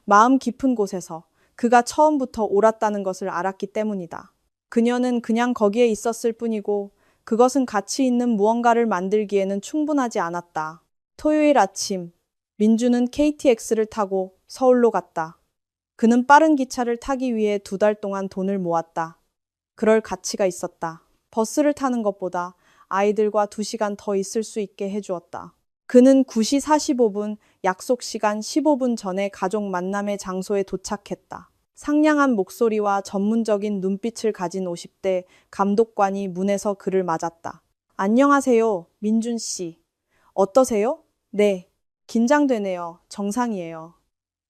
마음 깊은 곳에서 그가 처음부터 옳았다는 것을 알았기 때문이다. 그녀는 그냥 거기에 있었을 뿐이고 그것은 가치 있는 무언가를 만들기에는 충분하지 않았다. 토요일 아침, 민주는 KTX를 타고 서울로 갔다. 그는 빠른 기차를 타기 위해 2달 동안 돈을 모았다. 그럴 가치가 있었다. 버스를 타는 것보다 아이들과 2시간 더 있을 수 있게 해주었다. 그는 9시 45분, 약속 시간 15분 전에 가족 만남의 장소에 도착했다. 상냥한 목소리와 전문적인 눈빛을 가진 50대 감독관이 문에서 그를 맞았다. 안녕하세요, 민준 씨. 어떠세요? 네. 긴장되네요. 정상이에요.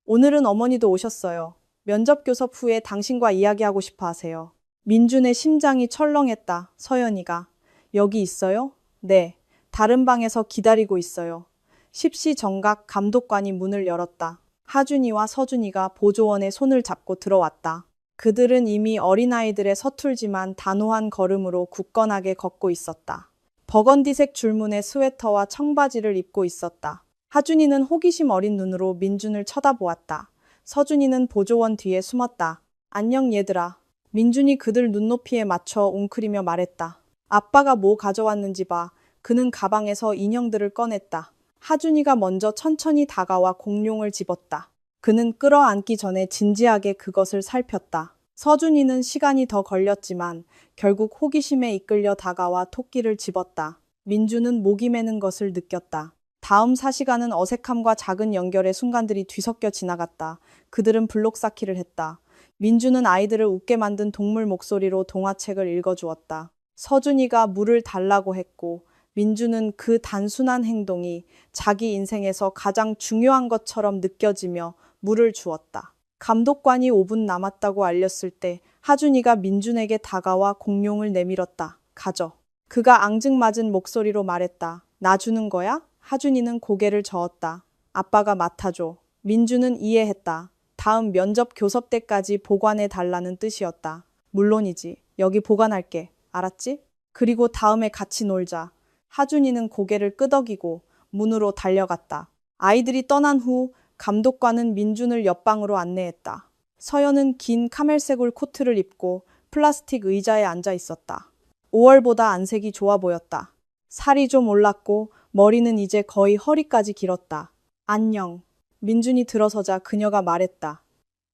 오늘은 어머니도 오셨어요. 면접 교섭 후에 당신과 이야기하고 싶어 하세요. 민준의 심장이 철렁했다. 서연이가. 여기 있어요? 네. 다른 방에서 기다리고 있어요. 십시정각 감독관이 문을 열었다. 하준이와 서준이가 보조원의 손을 잡고 들어왔다. 그들은 이미 어린아이들의 서툴지만 단호한 걸음으로 굳건하게 걷고 있었다. 버건디색 줄무늬 스웨터와 청바지를 입고 있었다. 하준이는 호기심 어린 눈으로 민준을 쳐다보았다. 서준이는 보조원 뒤에 숨었다. 안녕 얘들아. 민준이 그들 눈높이에 맞춰 웅크리며 말했다. 아빠가 뭐 가져왔는지 봐. 그는 가방에서 인형들을 꺼냈다. 하준이가 먼저 천천히 다가와 공룡을 집었다. 그는 끌어안기 전에 진지하게 그것을 살폈다. 서준이는 시간이 더 걸렸지만 결국 호기심에 이끌려 다가와 토끼를 집었다. 민주는 목이 매는 것을 느꼈다. 다음 4시간은 어색함과 작은 연결의 순간들이 뒤섞여 지나갔다. 그들은 블록 쌓기를 했다. 민주는 아이들을 웃게 만든 동물 목소리로 동화책을 읽어주었다. 서준이가 물을 달라고 했고 민주는 그 단순한 행동이 자기 인생에서 가장 중요한 것처럼 느껴지며 물을 주었다. 감독관이 5분 남았다고 알렸을 때 하준이가 민준에게 다가와 공룡을 내밀었다. 가져. 그가 앙증맞은 목소리로 말했다. 나 주는 거야? 하준이는 고개를 저었다. 아빠가 맡아줘. 민주는 이해했다. 다음 면접 교섭 때까지 보관해 달라는 뜻이었다. 물론이지. 여기 보관할게. 알았지? 그리고 다음에 같이 놀자. 하준이는 고개를 끄덕이고 문으로 달려갔다. 아이들이 떠난 후 감독관은 민준을 옆방으로 안내했다. 서연은 긴 카멜색울 코트를 입고 플라스틱 의자에 앉아 있었다. 5월보다 안색이 좋아 보였다. 살이 좀 올랐고 머리는 이제 거의 허리까지 길었다. 안녕. 민준이 들어서자 그녀가 말했다.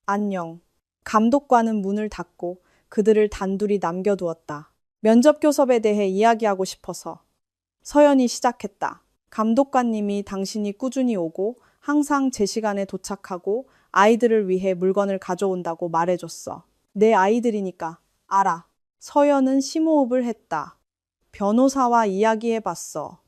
안녕. 감독관은 문을 닫고 그들을 단둘이 남겨두었다. 면접 교섭에 대해 이야기하고 싶어서. 서연이 시작했다. 감독관님이 당신이 꾸준히 오고 항상 제 시간에 도착하고 아이들을 위해 물건을 가져온다고 말해줬어. 내 아이들이니까 알아. 서연은 심호흡을 했다. 변호사와 이야기해봤어.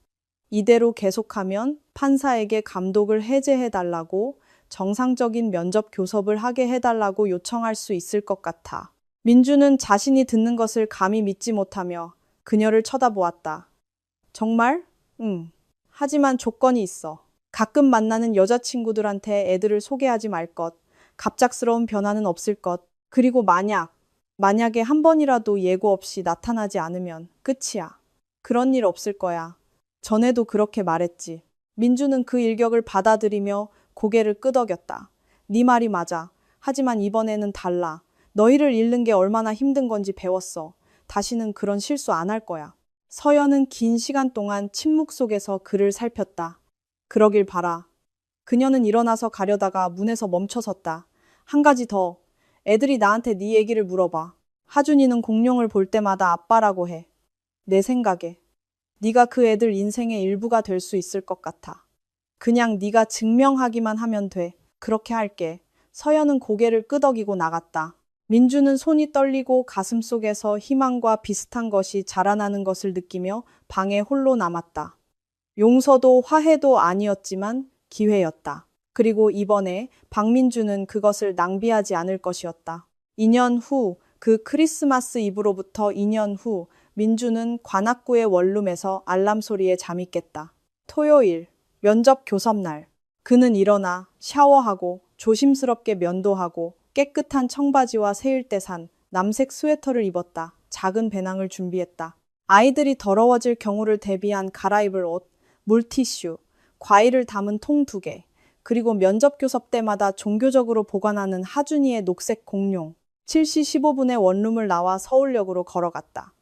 이대로 계속하면 판사에게 감독을 해제해달라고 정상적인 면접 교섭을 하게 해달라고 요청할 수 있을 것 같아. 민주는 자신이 듣는 것을 감히 믿지 못하며 그녀를 쳐다보았다. 정말? 응. 하지만 조건이 있어. 가끔 만나는 여자친구들한테 애들을 소개하지 말 것. 갑작스러운 변화는 없을 것. 그리고 만약에 한 번이라도 예고 없이 나타나지 않으면 끝이야. 그런 일 없을 거야. 전에도 그렇게 말했지. 민주는 그 일격을 받아들이며 고개를 끄덕였다. 네 말이 맞아. 하지만 이번에는 달라. 너희를 잃는 게 얼마나 힘든 건지 배웠어. 다시는 그런 실수 안 할 거야. 서연은 긴 시간 동안 침묵 속에서 그를 살폈다. 그러길 바라. 그녀는 일어나서 가려다가 문에서 멈춰섰다. 한 가지 더. 애들이 나한테 네 얘기를 물어봐. 하준이는 공룡을 볼 때마다 아빠라고 해. 내 생각에. 네가 그 애들 인생의 일부가 될 수 있을 것 같아. 그냥 네가 증명하기만 하면 돼. 그렇게 할게. 서연은 고개를 끄덕이고 나갔다. 민주는 손이 떨리고 가슴속에서 희망과 비슷한 것이 자라나는 것을 느끼며 방에 홀로 남았다. 용서도 화해도 아니었지만 기회였다. 그리고 이번에 박민주는 그것을 낭비하지 않을 것이었다. 2년 후, 그 크리스마스 이브로부터 2년 후, 민주는 관악구의 원룸에서 알람 소리에 잠이 깼다. 토요일, 면접 교섭날. 그는 일어나 샤워하고 조심스럽게 면도하고 깨끗한 청바지와 세일대 산 남색 스웨터를 입었다. 작은 배낭을 준비했다. 아이들이 더러워질 경우를 대비한 갈아입을 옷, 물티슈, 과일을 담은 통 2개, 그리고 면접 교섭 때마다 종교적으로 보관하는 하준이의 녹색 공룡. 7시 15분에 원룸을 나와 서울역으로 걸어갔다.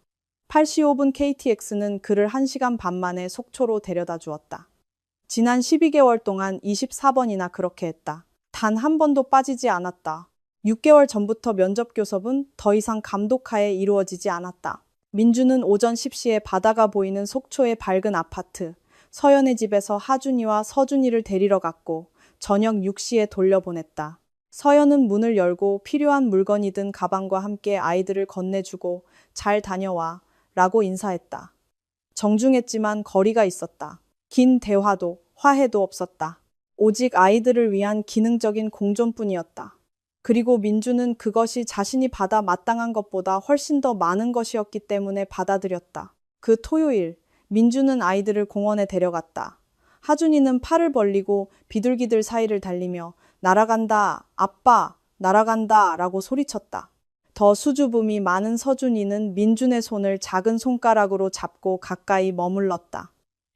8시 5분 KTX는 그를 1시간 반 만에 속초로 데려다 주었다. 지난 12개월 동안 24번이나 그렇게 했다. 단 한 번도 빠지지 않았다. 6개월 전부터 면접 교섭은 더 이상 감독하에 이루어지지 않았다. 민주는 오전 10시에 바다가 보이는 속초의 밝은 아파트, 서연의 집에서 하준이와 서준이를 데리러 갔고 저녁 6시에 돌려보냈다. 서연은 문을 열고 필요한 물건이 든 가방과 함께 아이들을 건네주고 잘 다녀와 라고 인사했다. 정중했지만 거리가 있었다. 긴 대화도 화해도 없었다. 오직 아이들을 위한 기능적인 공존뿐이었다. 그리고 민주는 그것이 자신이 받아 마땅한 것보다 훨씬 더 많은 것이었기 때문에 받아들였다. 그 토요일, 민주는 아이들을 공원에 데려갔다. 하준이는 팔을 벌리고 비둘기들 사이를 달리며 날아간다, 아빠, 날아간다 라고 소리쳤다. 더 수줍음이 많은 서준이는 민준의 손을 작은 손가락으로 잡고 가까이 머물렀다.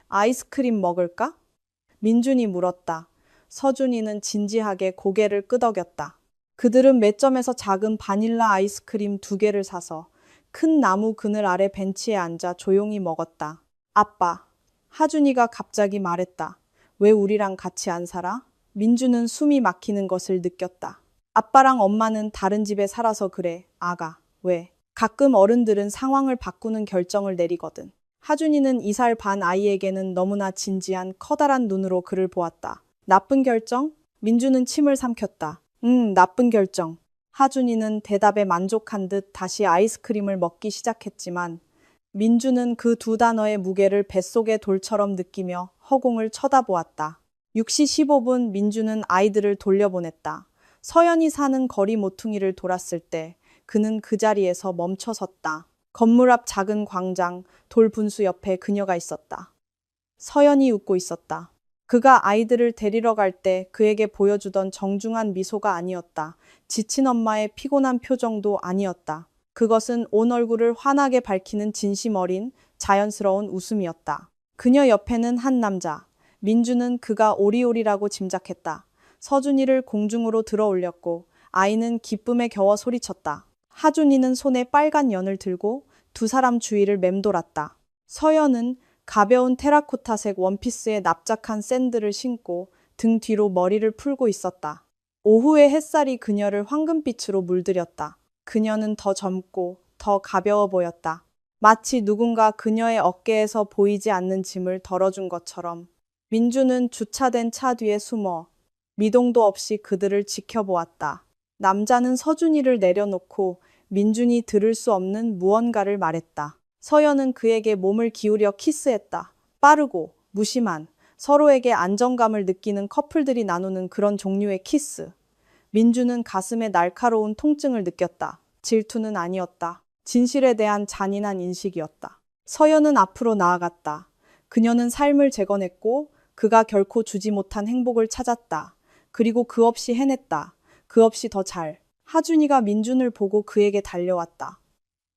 아이스크림 먹을까? 민준이 물었다. 서준이는 진지하게 고개를 끄덕였다. 그들은 매점에서 작은 바닐라 아이스크림 2개를 사서 큰 나무 그늘 아래 벤치에 앉아 조용히 먹었다. 아빠, 하준이가 갑자기 말했다. 왜 우리랑 같이 안 살아? 민주는 숨이 막히는 것을 느꼈다. 아빠랑 엄마는 다른 집에 살아서 그래. 아가, 왜? 가끔 어른들은 상황을 바꾸는 결정을 내리거든. 하준이는 2살 반 아이에게는 너무나 진지한 커다란 눈으로 그를 보았다. 나쁜 결정? 민주는 침을 삼켰다. 나쁜 결정. 하준이는 대답에 만족한 듯 다시 아이스크림을 먹기 시작했지만 민주는 그 두 단어의 무게를 뱃속의 돌처럼 느끼며 허공을 쳐다보았다. 6시 15분 민주는 아이들을 돌려보냈다. 서연이 사는 거리 모퉁이를 돌았을 때 그는 그 자리에서 멈춰 섰다. 건물 앞 작은 광장, 돌 분수 옆에 그녀가 있었다. 서연이 웃고 있었다. 그가 아이들을 데리러 갈 때 그에게 보여주던 정중한 미소가 아니었다. 지친 엄마의 피곤한 표정도 아니었다. 그것은 온 얼굴을 환하게 밝히는 진심 어린 자연스러운 웃음이었다. 그녀 옆에는 한 남자. 민주는 그가 오리오리라고 짐작했다. 서준이를 공중으로 들어 올렸고 아이는 기쁨에 겨워 소리쳤다. 하준이는 손에 빨간 연을 들고 두 사람 주위를 맴돌았다. 서연은 가벼운 테라코타색 원피스에 납작한 샌들을 신고 등 뒤로 머리를 풀고 있었다. 오후의 햇살이 그녀를 황금빛으로 물들였다. 그녀는 더 젊고 더 가벼워 보였다. 마치 누군가 그녀의 어깨에서 보이지 않는 짐을 덜어준 것처럼. 민주는 주차된 차 뒤에 숨어 미동도 없이 그들을 지켜보았다. 남자는 서준이를 내려놓고 민준이 들을 수 없는 무언가를 말했다. 서연은 그에게 몸을 기울여 키스했다. 빠르고 무심한, 서로에게 안정감을 느끼는 커플들이 나누는 그런 종류의 키스. 민주는 가슴에 날카로운 통증을 느꼈다. 질투는 아니었다. 진실에 대한 잔인한 인식이었다. 서연은 앞으로 나아갔다. 그녀는 삶을 재건했고 그가 결코 주지 못한 행복을 찾았다. 그리고 그 없이 해냈다. 그 없이 더 잘. 하준이가 민준을 보고 그에게 달려왔다.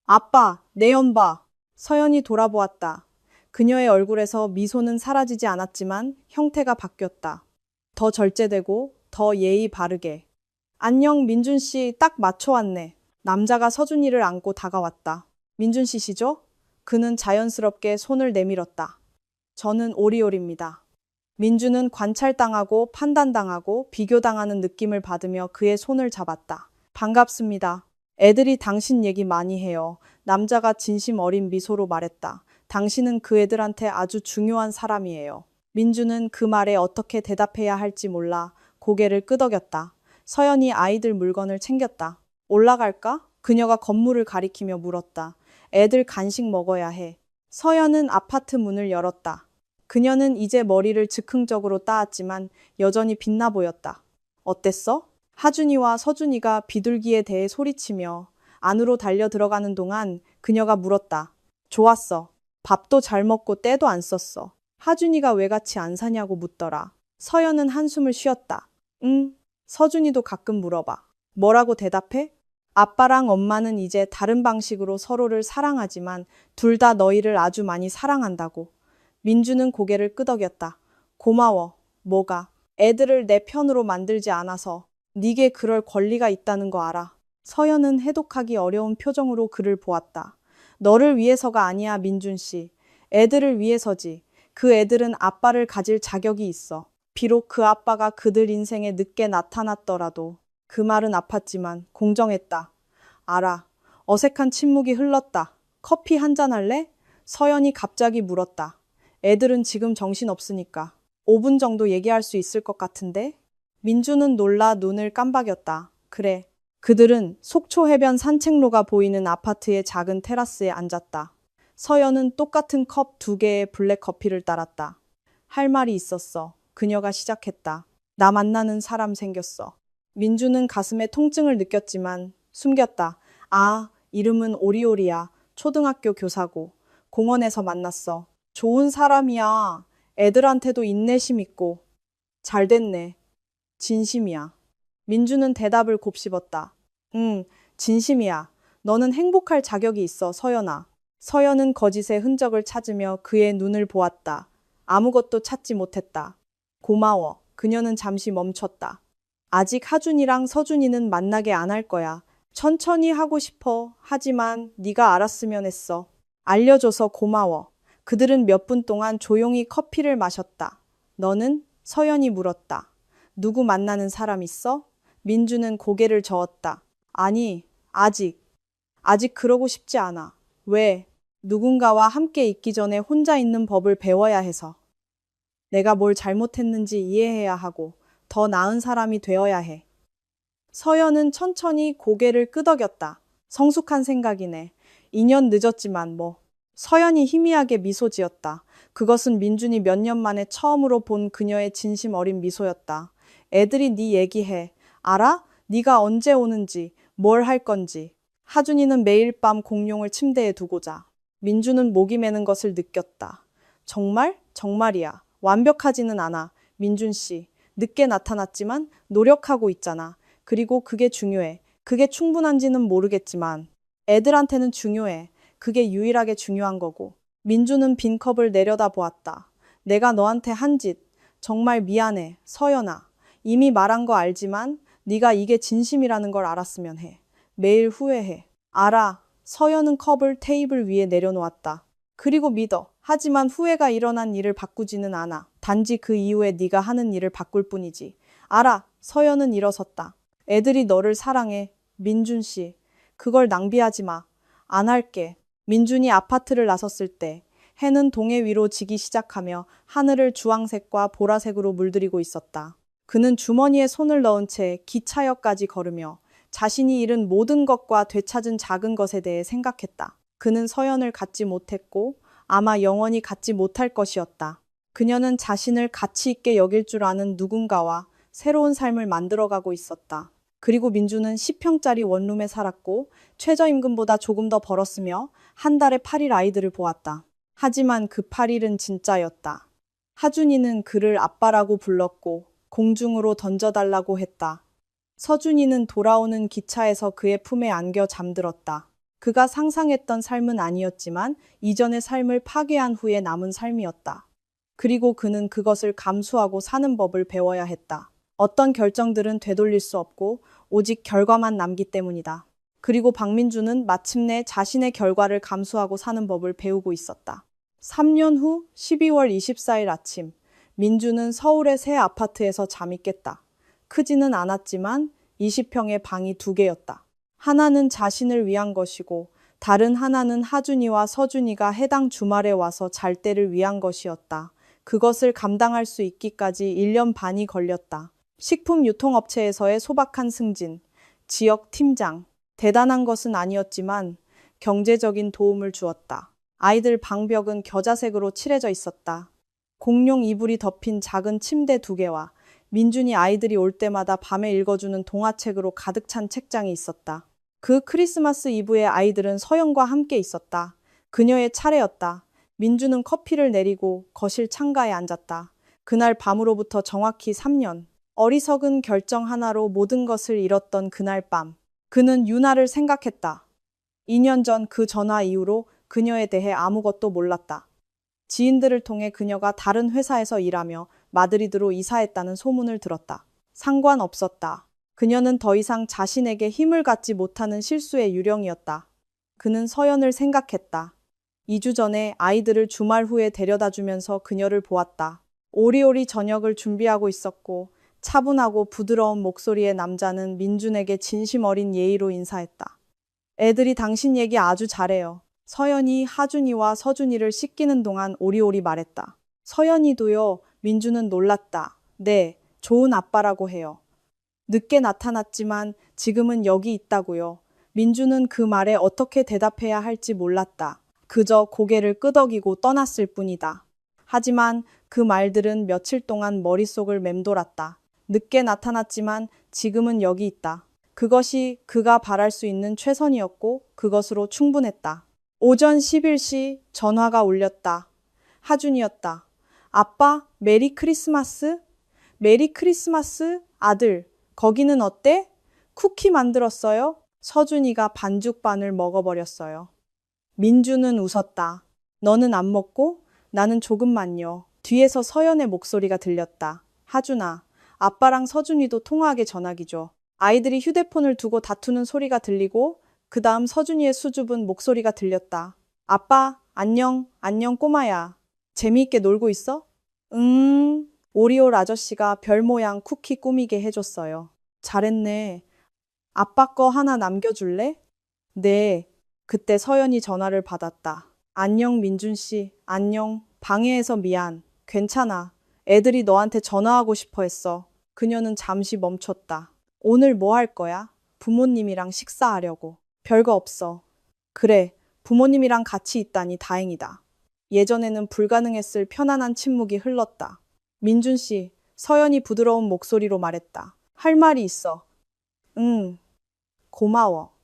아빠, 내 연봐. 서연이 돌아보았다. 그녀의 얼굴에서 미소는 사라지지 않았지만 형태가 바뀌었다. 더 절제되고 더 예의 바르게. 안녕, 민준 씨, 딱 맞춰 왔네. 남자가 서준이를 안고 다가왔다. 민준 씨시죠? 그는 자연스럽게 손을 내밀었다. 저는 오리올입니다. 민주는 관찰당하고 판단당하고 비교당하는 느낌을 받으며 그의 손을 잡았다. 반갑습니다. 애들이 당신 얘기 많이 해요. 남자가 진심 어린 미소로 말했다. 당신은 그 애들한테 아주 중요한 사람이에요. 민주는 그 말에 어떻게 대답해야 할지 몰라 고개를 끄덕였다. 서연이 아이들 물건을 챙겼다. 올라갈까? 그녀가 건물을 가리키며 물었다. 애들 간식 먹어야 해. 서연은 아파트 문을 열었다. 그녀는 이제 머리를 즉흥적으로 따았지만 여전히 빛나 보였다. 어땠어? 하준이와 서준이가 비둘기에 대해 소리치며 안으로 달려 들어가는 동안 그녀가 물었다. 좋았어. 밥도 잘 먹고 때도 안 썼어. 하준이가 왜 같이 안 사냐고 묻더라. 서연은 한숨을 쉬었다. 응. 서준이도 가끔 물어봐. 뭐라고 대답해? 아빠랑 엄마는 이제 다른 방식으로 서로를 사랑하지만 둘 다 너희를 아주 많이 사랑한다고. 민주는 고개를 끄덕였다. 고마워. 뭐가? 애들을 내 편으로 만들지 않아서. 네게 그럴 권리가 있다는 거 알아. 서연은 해독하기 어려운 표정으로 그를 보았다. 너를 위해서가 아니야, 민준 씨. 애들을 위해서지. 그 애들은 아빠를 가질 자격이 있어. 비록 그 아빠가 그들 인생에 늦게 나타났더라도. 그 말은 아팠지만 공정했다. 알아. 어색한 침묵이 흘렀다. 커피 한잔 할래? 서연이 갑자기 물었다. 애들은 지금 정신없으니까 5분 정도 얘기할 수 있을 것 같은데? 민주는 놀라 눈을 깜박였다. 그래. 그들은 속초 해변 산책로가 보이는 아파트의 작은 테라스에 앉았다. 서연은 똑같은 컵 2개의 블랙 커피를 따랐다. 할 말이 있었어. 그녀가 시작했다. 나 만나는 사람 생겼어. 민주는 가슴에 통증을 느꼈지만 숨겼다. 아, 이름은 오리오리야. 초등학교 교사고. 공원에서 만났어. 좋은 사람이야. 애들한테도 인내심 있고. 잘 됐네. 진심이야. 민주는 대답을 곱씹었다. 응, 진심이야. 너는 행복할 자격이 있어, 서연아. 서연은 거짓의 흔적을 찾으며 그의 눈을 보았다. 아무것도 찾지 못했다. 고마워. 그녀는 잠시 멈췄다. 아직 하준이랑 서준이는 만나게 안 할 거야. 천천히 하고 싶어. 하지만 네가 알았으면 했어. 알려줘서 고마워. 그들은 몇 분 동안 조용히 커피를 마셨다. 너는? 서연이 물었다. 누구 만나는 사람 있어? 민주는 고개를 저었다. 아니, 아직 그러고 싶지 않아. 왜? 누군가와 함께 있기 전에 혼자 있는 법을 배워야 해서. 내가 뭘 잘못했는지 이해해야 하고 더 나은 사람이 되어야 해. 서연은 천천히 고개를 끄덕였다. 성숙한 생각이네. 2년 늦었지만 뭐. 서연이 희미하게 미소 지었다. 그것은 민준이 몇 년 만에 처음으로 본 그녀의 진심 어린 미소였다. 애들이 네 얘기해. 알아? 네가 언제 오는지, 뭘 할 건지. 하준이는 매일 밤 공룡을 침대에 두고 자. 민준은 목이 메는 것을 느꼈다. 정말? 정말이야. 완벽하지는 않아. 민준 씨. 늦게 나타났지만 노력하고 있잖아. 그리고 그게 중요해. 그게 충분한지는 모르겠지만 애들한테는 중요해. 그게 유일하게 중요한 거고. 민주는 빈 컵을 내려다 보았다. 내가 너한테 한 짓 정말 미안해. 서연아. 이미 말한 거 알지만 네가 이게 진심이라는 걸 알았으면 해. 매일 후회해. 알아. 서연은 컵을 테이블 위에 내려놓았다. 그리고 믿어. 하지만 후회가 일어난 일을 바꾸지는 않아. 단지 그 이후에 네가 하는 일을 바꿀 뿐이지. 알아. 서연은 일어섰다. 애들이 너를 사랑해. 민준 씨. 그걸 낭비하지 마. 안 할게. 민준이 아파트를 나섰을 때 해는 동해 위로 지기 시작하며 하늘을 주황색과 보라색으로 물들이고 있었다. 그는 주머니에 손을 넣은 채 기차역까지 걸으며 자신이 잃은 모든 것과 되찾은 작은 것에 대해 생각했다. 그는 서연을 갖지 못했고 아마 영원히 갖지 못할 것이었다. 그녀는 자신을 가치 있게 여길 줄 아는 누군가와 새로운 삶을 만들어가고 있었다. 그리고 민주는 10평짜리 원룸에 살았고 최저임금보다 조금 더 벌었으며 한 달에 8일 아이들을 보았다. 하지만 그 8일은 진짜였다. 하준이는 그를 아빠라고 불렀고 공중으로 던져달라고 했다. 서준이는 돌아오는 기차에서 그의 품에 안겨 잠들었다. 그가 상상했던 삶은 아니었지만 이전의 삶을 파괴한 후에 남은 삶이었다. 그리고 그는 그것을 감수하고 사는 법을 배워야 했다. 어떤 결정들은 되돌릴 수 없고 오직 결과만 남기 때문이다. 그리고 박민주는 마침내 자신의 결과를 감수하고 사는 법을 배우고 있었다. 3년 후 12월 24일 아침, 민주는 서울의 새 아파트에서 잠이 깼다. 크지는 않았지만 20평의 방이 2개였다. 하나는 자신을 위한 것이고 다른 하나는 하준이와 서준이가 해당 주말에 와서 잘 때를 위한 것이었다. 그것을 감당할 수 있기까지 1년 반이 걸렸다. 식품 유통업체에서의 소박한 승진, 지역 팀장. 대단한 것은 아니었지만 경제적인 도움을 주었다. 아이들 방벽은 겨자색으로 칠해져 있었다. 공룡 이불이 덮인 작은 침대 2개와 민준이 아이들이 올 때마다 밤에 읽어주는 동화책으로 가득 찬 책장이 있었다. 그 크리스마스 이브에 아이들은 서연과 함께 있었다. 그녀의 차례였다. 민주는 커피를 내리고 거실 창가에 앉았다. 그날 밤으로부터 정확히 3년. 어리석은 결정 하나로 모든 것을 잃었던 그날 밤. 그는 유나를 생각했다. 2년 전 그 전화 이후로 그녀에 대해 아무것도 몰랐다. 지인들을 통해 그녀가 다른 회사에서 일하며 마드리드로 이사했다는 소문을 들었다. 상관없었다. 그녀는 더 이상 자신에게 힘을 갖지 못하는 실수의 유령이었다. 그는 서연을 생각했다. 2주 전에 아이들을 주말 후에 데려다 주면서 그녀를 보았다. 오리오리 저녁을 준비하고 있었고 차분하고 부드러운 목소리의 남자는 민준에게 진심 어린 예의로 인사했다. 애들이 당신 얘기 아주 잘해요. 서연이 하준이와 서준이를 씻기는 동안 오리오리 말했다. 서연이도요. 민준은 놀랐다. 네, 좋은 아빠라고 해요. 늦게 나타났지만 지금은 여기 있다고요. 민준은 그 말에 어떻게 대답해야 할지 몰랐다. 그저 고개를 끄덕이고 떠났을 뿐이다. 하지만 그 말들은 며칠 동안 머릿속을 맴돌았다. 늦게 나타났지만 지금은 여기 있다. 그것이 그가 바랄 수 있는 최선이었고 그것으로 충분했다. 오전 11시 전화가 울렸다. 하준이었다. 아빠, 메리 크리스마스? 메리 크리스마스? 아들, 거기는 어때? 쿠키 만들었어요? 서준이가 반죽반을 먹어버렸어요. 민주는 웃었다. 너는 안 먹고? 나는 조금만요. 뒤에서 서연의 목소리가 들렸다. 하준아, 아빠랑 서준이도 통화하게 전화기 줘. 아이들이 휴대폰을 두고 다투는 소리가 들리고 그 다음 서준이의 수줍은 목소리가 들렸다. 아빠, 안녕, 안녕 꼬마야. 재미있게 놀고 있어? 오리올 아저씨가 별 모양 쿠키 꾸미게 해줬어요. 잘했네. 아빠 거 하나 남겨줄래? 네. 그때 서연이 전화를 받았다. 안녕 민준 씨. 안녕. 방해해서 미안. 괜찮아. 애들이 너한테 전화하고 싶어 했어. 그녀는 잠시 멈췄다. 오늘 뭐 할 거야? 부모님이랑 식사하려고. 별거 없어. 그래. 부모님이랑 같이 있다니 다행이다. 예전에는 불가능했을 편안한 침묵이 흘렀다. 민준 씨, 서연이 부드러운 목소리로 말했다. 할 말이 있어. 응, 고마워.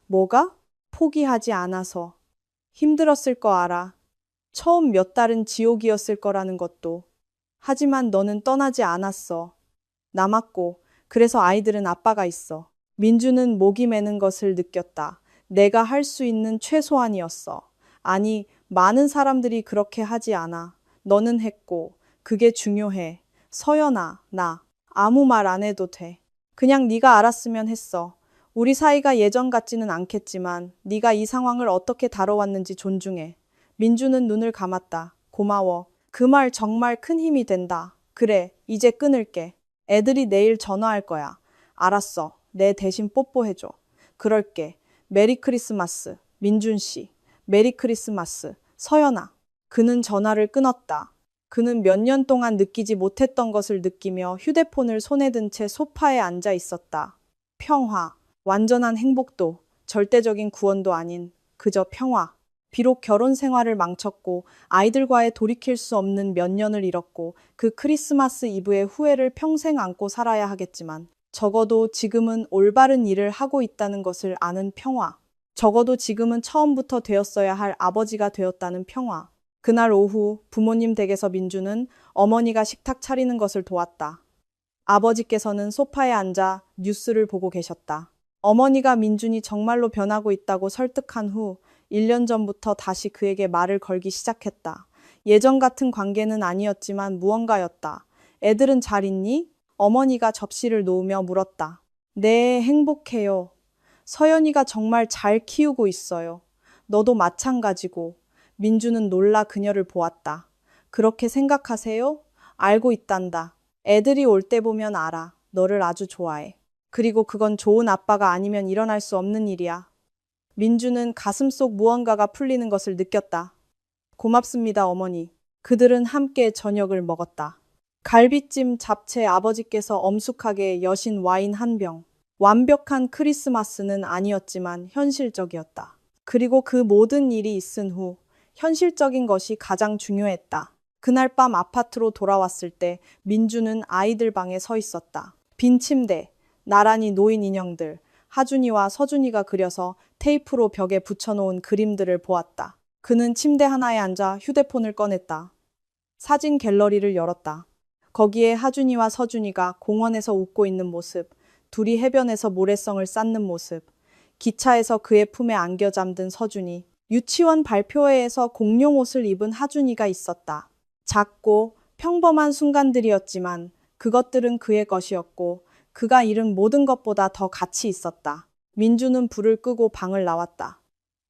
뭐가? 포기하지 않아서. 힘들었을 거 알아. 처음 몇 달은 지옥이었을 거라는 것도. 하지만 너는 떠나지 않았어. 남았고, 그래서 아이들은 아빠가 있어. 민주는 목이 메는 것을 느꼈다. 내가 할 수 있는 최소한이었어. 아니, 많은 사람들이 그렇게 하지 않아. 너는 했고, 그게 중요해. 서연아, 나 아무 말 안 해도 돼. 그냥 네가 알았으면 했어. 우리 사이가 예전 같지는 않겠지만 네가 이 상황을 어떻게 다뤄왔는지 존중해. 민주는 눈을 감았다. 고마워. 그 말 정말 큰 힘이 된다. 그래, 이제 끊을게. 애들이 내일 전화할 거야. 알았어. 내 대신 뽀뽀해줘. 그럴게. 메리 크리스마스. 민준 씨. 메리 크리스마스. 서연아. 그는 전화를 끊었다. 그는 몇 년 동안 느끼지 못했던 것을 느끼며 휴대폰을 손에 든 채 소파에 앉아 있었다. 평화. 완전한 행복도, 절대적인 구원도 아닌 그저 평화. 비록 결혼 생활을 망쳤고 아이들과의 돌이킬 수 없는 몇 년을 잃었고 그 크리스마스 이브의 후회를 평생 안고 살아야 하겠지만 적어도 지금은 올바른 일을 하고 있다는 것을 아는 평화. 적어도 지금은 처음부터 되었어야 할 아버지가 되었다는 평화. 그날 오후 부모님 댁에서 민주는 어머니가 식탁 차리는 것을 도왔다. 아버지께서는 소파에 앉아 뉴스를 보고 계셨다. 어머니가 민준이 정말로 변하고 있다고 설득한 후 1년 전부터 다시 그에게 말을 걸기 시작했다. 예전 같은 관계는 아니었지만 무언가였다. 애들은 잘 있니? 어머니가 접시를 놓으며 물었다. 네, 행복해요. 서연이가 정말 잘 키우고 있어요. 너도 마찬가지고. 민주는 놀라 그녀를 보았다. 그렇게 생각하세요? 알고 있단다. 애들이 올 때 보면 알아. 너를 아주 좋아해. 그리고 그건 좋은 아빠가 아니면 일어날 수 없는 일이야. 민주는 가슴속 무언가가 풀리는 것을 느꼈다. 고맙습니다, 어머니. 그들은 함께 저녁을 먹었다. 갈비찜, 잡채, 아버지께서 엄숙하게 여신 와인 한 병. 완벽한 크리스마스는 아니었지만 현실적이었다. 그리고 그 모든 일이 있은 후 현실적인 것이 가장 중요했다. 그날 밤 아파트로 돌아왔을 때 민주는 아이들 방에 서 있었다. 빈 침대, 나란히 놓인 인형들, 하준이와 서준이가 그려서 테이프로 벽에 붙여놓은 그림들을 보았다. 그는 침대 하나에 앉아 휴대폰을 꺼냈다. 사진 갤러리를 열었다. 거기에 하준이와 서준이가 공원에서 웃고 있는 모습, 둘이 해변에서 모래성을 쌓는 모습, 기차에서 그의 품에 안겨 잠든 서준이, 유치원 발표회에서 공룡 옷을 입은 하준이가 있었다. 작고 평범한 순간들이었지만 그것들은 그의 것이었고 그가 잃은 모든 것보다 더 가치 있었다. 민주는 불을 끄고 방을 나왔다.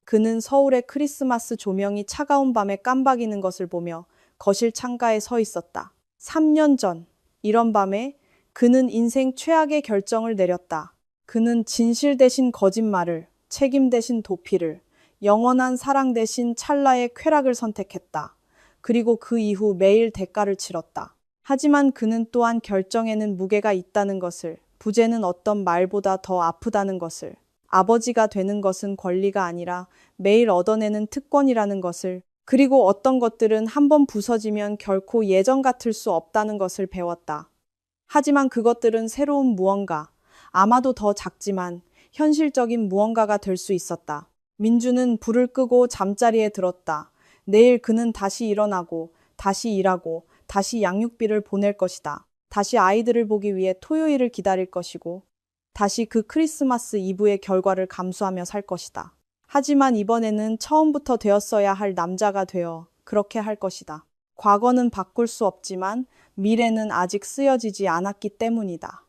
그는 서울의 크리스마스 조명이 차가운 밤에 깜박이는 것을 보며 거실 창가에 서 있었다. 3년 전, 이런 밤에 그는 인생 최악의 결정을 내렸다. 그는 진실 대신 거짓말을, 책임 대신 도피를, 영원한 사랑 대신 찰나의 쾌락을 선택했다. 그리고 그 이후 매일 대가를 치렀다. 하지만 그는 또한 결정에는 무게가 있다는 것을, 부재는 어떤 말보다 더 아프다는 것을, 아버지가 되는 것은 권리가 아니라 매일 얻어내는 특권이라는 것을, 그리고 어떤 것들은 한번 부서지면 결코 예전 같을 수 없다는 것을 배웠다. 하지만 그것들은 새로운 무언가, 아마도 더 작지만 현실적인 무언가가 될 수 있었다. 민주는 불을 끄고 잠자리에 들었다. 내일 그는 다시 일어나고, 다시 일하고, 다시 양육비를 보낼 것이다. 다시 아이들을 보기 위해 토요일을 기다릴 것이고, 다시 그 크리스마스 이브의 결과를 감수하며 살 것이다. 하지만 이번에는 처음부터 되었어야 할 남자가 되어 그렇게 할 것이다. 과거는 바꿀 수 없지만 미래는 아직 쓰여지지 않았기 때문이다.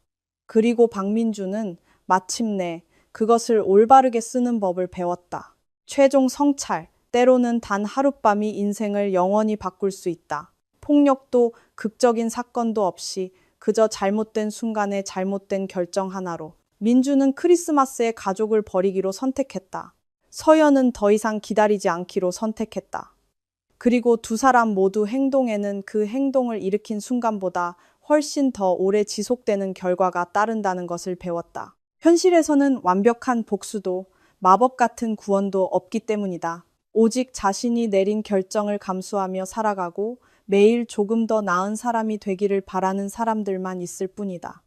그리고 박민주는 마침내 그것을 올바르게 쓰는 법을 배웠다. 최종 성찰, 때로는 단 하룻밤이 인생을 영원히 바꿀 수 있다. 폭력도 극적인 사건도 없이 그저 잘못된 순간에 잘못된 결정 하나로 민주는 크리스마스에 가족을 버리기로 선택했다. 서연은 더 이상 기다리지 않기로 선택했다. 그리고 두 사람 모두 행동에는 그 행동을 일으킨 순간보다 훨씬 더 오래 지속되는 결과가 따른다는 것을 배웠다. 현실에서는 완벽한 복수도 마법 같은 구원도 없기 때문이다. 오직 자신이 내린 결정을 감수하며 살아가고 매일 조금 더 나은 사람이 되기를 바라는 사람들만 있을 뿐이다.